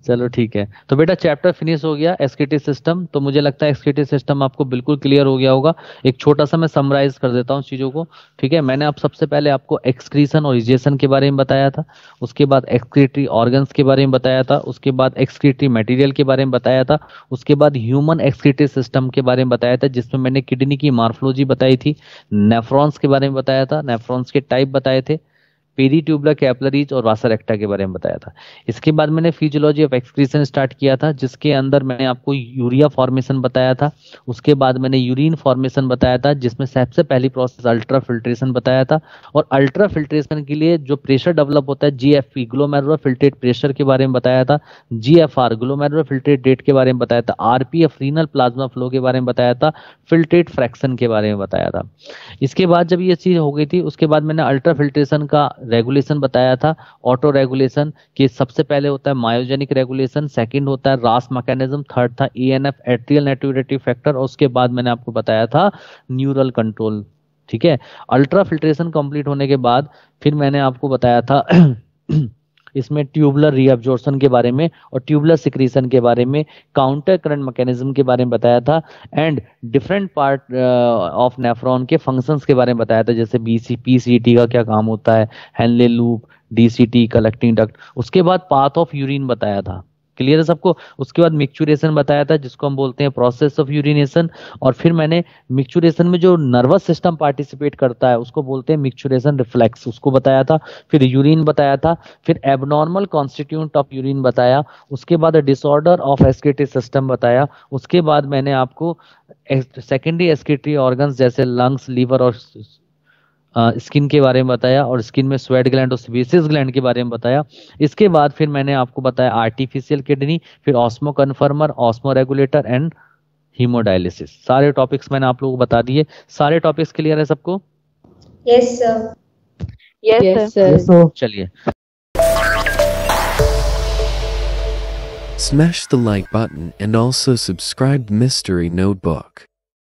चलो ठीक है। तो बेटा चैप्टर फिनिश हो गया एक्सक्रीटिव सिस्टम। तो मुझे लगता है एक्सक्रीटिव सिस्टम आपको बिल्कुल क्लियर हो गया होगा। एक छोटा सा मैं समराइज कर देता हूँ चीजों को। ठीक है, मैंने आप सबसे पहले आपको एक्सक्रीशन और इजेशन के बारे में बताया था, उसके बाद एक्सक्रीटरी ऑर्गन्स के बारे में बताया था, उसके बाद एक्सक्रीटरी मटेरियल के बारे में बताया था, उसके बाद ह्यूमन एक्सक्रीटिव सिस्टम के बारे में बताया था, जिसमें मैंने किडनी की मार्फोलॉजी बताई थी, नेफ्रॉन्स के बारे में बताया था, नेफ्रॉन्स के टाइप बताए थे, पेरी ट्यूबुलर कैपिलरीज और वासर एक्टा के बारे में बताया था। इसके बाद मैंने फिजियोलॉजी ऑफ एक्सक्रीशन स्टार्ट किया था, जिसके अंदर मैंने आपको यूरिया फॉर्मेशन बताया था। उसके बाद मैंने यूरिन फॉर्मेशन बताया था, जिसमें सबसे पहली प्रोसेस अल्ट्रा फिल्ट्रेशन बताया था। और अल्ट्रा फिल्ट्रेशन के लिए जो प्रेशर डेवलप होता है, GFP ग्लोमेरुलर फिल्ट्रेट प्रेशर के बारे में बताया था, GFR ग्लोमेरुलर फिल्ट्रेट रेट के बारे में बताया था, RPF रीनल प्लाज्मा फ्लो के बारे में बताया था, फिल्ट्रेट फ्रैक्शन के बारे में बताया था। इसके बाद जब ये चीज हो गई थी, उसके बाद मैंने अल्ट्रा फिल्ट्रेशन का रेगुलेशन बताया था, ऑटो रेगुलेशन कि सबसे पहले होता है मायोजेनिक रेगुलेशन, सेकंड होता है रास मैकेनिज्म, थर्ड था ENF एट्रियल नेट्रियोरेटिव फैक्टर, और उसके बाद मैंने आपको बताया था न्यूरल कंट्रोल। ठीक है, अल्ट्रा फिल्ट्रेशन कंप्लीट होने के बाद फिर मैंने आपको बताया था इसमें ट्यूबुलर रीअब्जॉर्प्शन के बारे में और ट्यूबुलर सिक्रीशन के बारे में, काउंटर करंट मैकेनिज्म के बारे में बताया था, and different part of nephron के फंक्शंस के बारे में बताया था, जैसे PCT का क्या काम होता है, Henle loop, DCT, collecting duct. उसके बाद पाथ ऑफ यूरिन बताया था। क्लियर है सबको? उसके बाद मिक्चुरेशन बताया था, जिसको हम बोलते हैं प्रोसेस ऑफ यूरिनेशन। और फिर मैंने मिक्चुरेशन में जो नर्वस सिस्टम पार्टिसिपेट करता है उसको बोलते हैं मिक्चुरेशन रिफ्लेक्स, उसको बताया था। फिर यूरिन बताया था, फिर एबनॉर्मल कॉन्स्टिट्यूएंट ऑफ यूरिन बताया, उसके बाद डिसऑर्डर ऑफ एक्सक्रीटरी सिस्टम बताया। उसके बाद मैंने आपको सेकेंडरी एक्सक्रीटरी ऑर्गन्स जैसे लंग्स, लीवर और स्किन के बारे में बताया और स्किन में स्वेट ग्लैंड और सेबेसियस ग्लैंड के बारे में बताया। इसके बाद फिर मैंने आपको बताया आर्टिफिशियल किडनी, फिर osmo कन्फर्मर, osmo regulator and haemodialysis. सारे टॉपिक्स मैंने आप लोगों को बता दिए। सारे टॉपिक्स क्लियर है सबको? Yes, sir. Yes, sir. Yes, sir. चलिए। Smash the like button and also subscribe Mystery Notebook.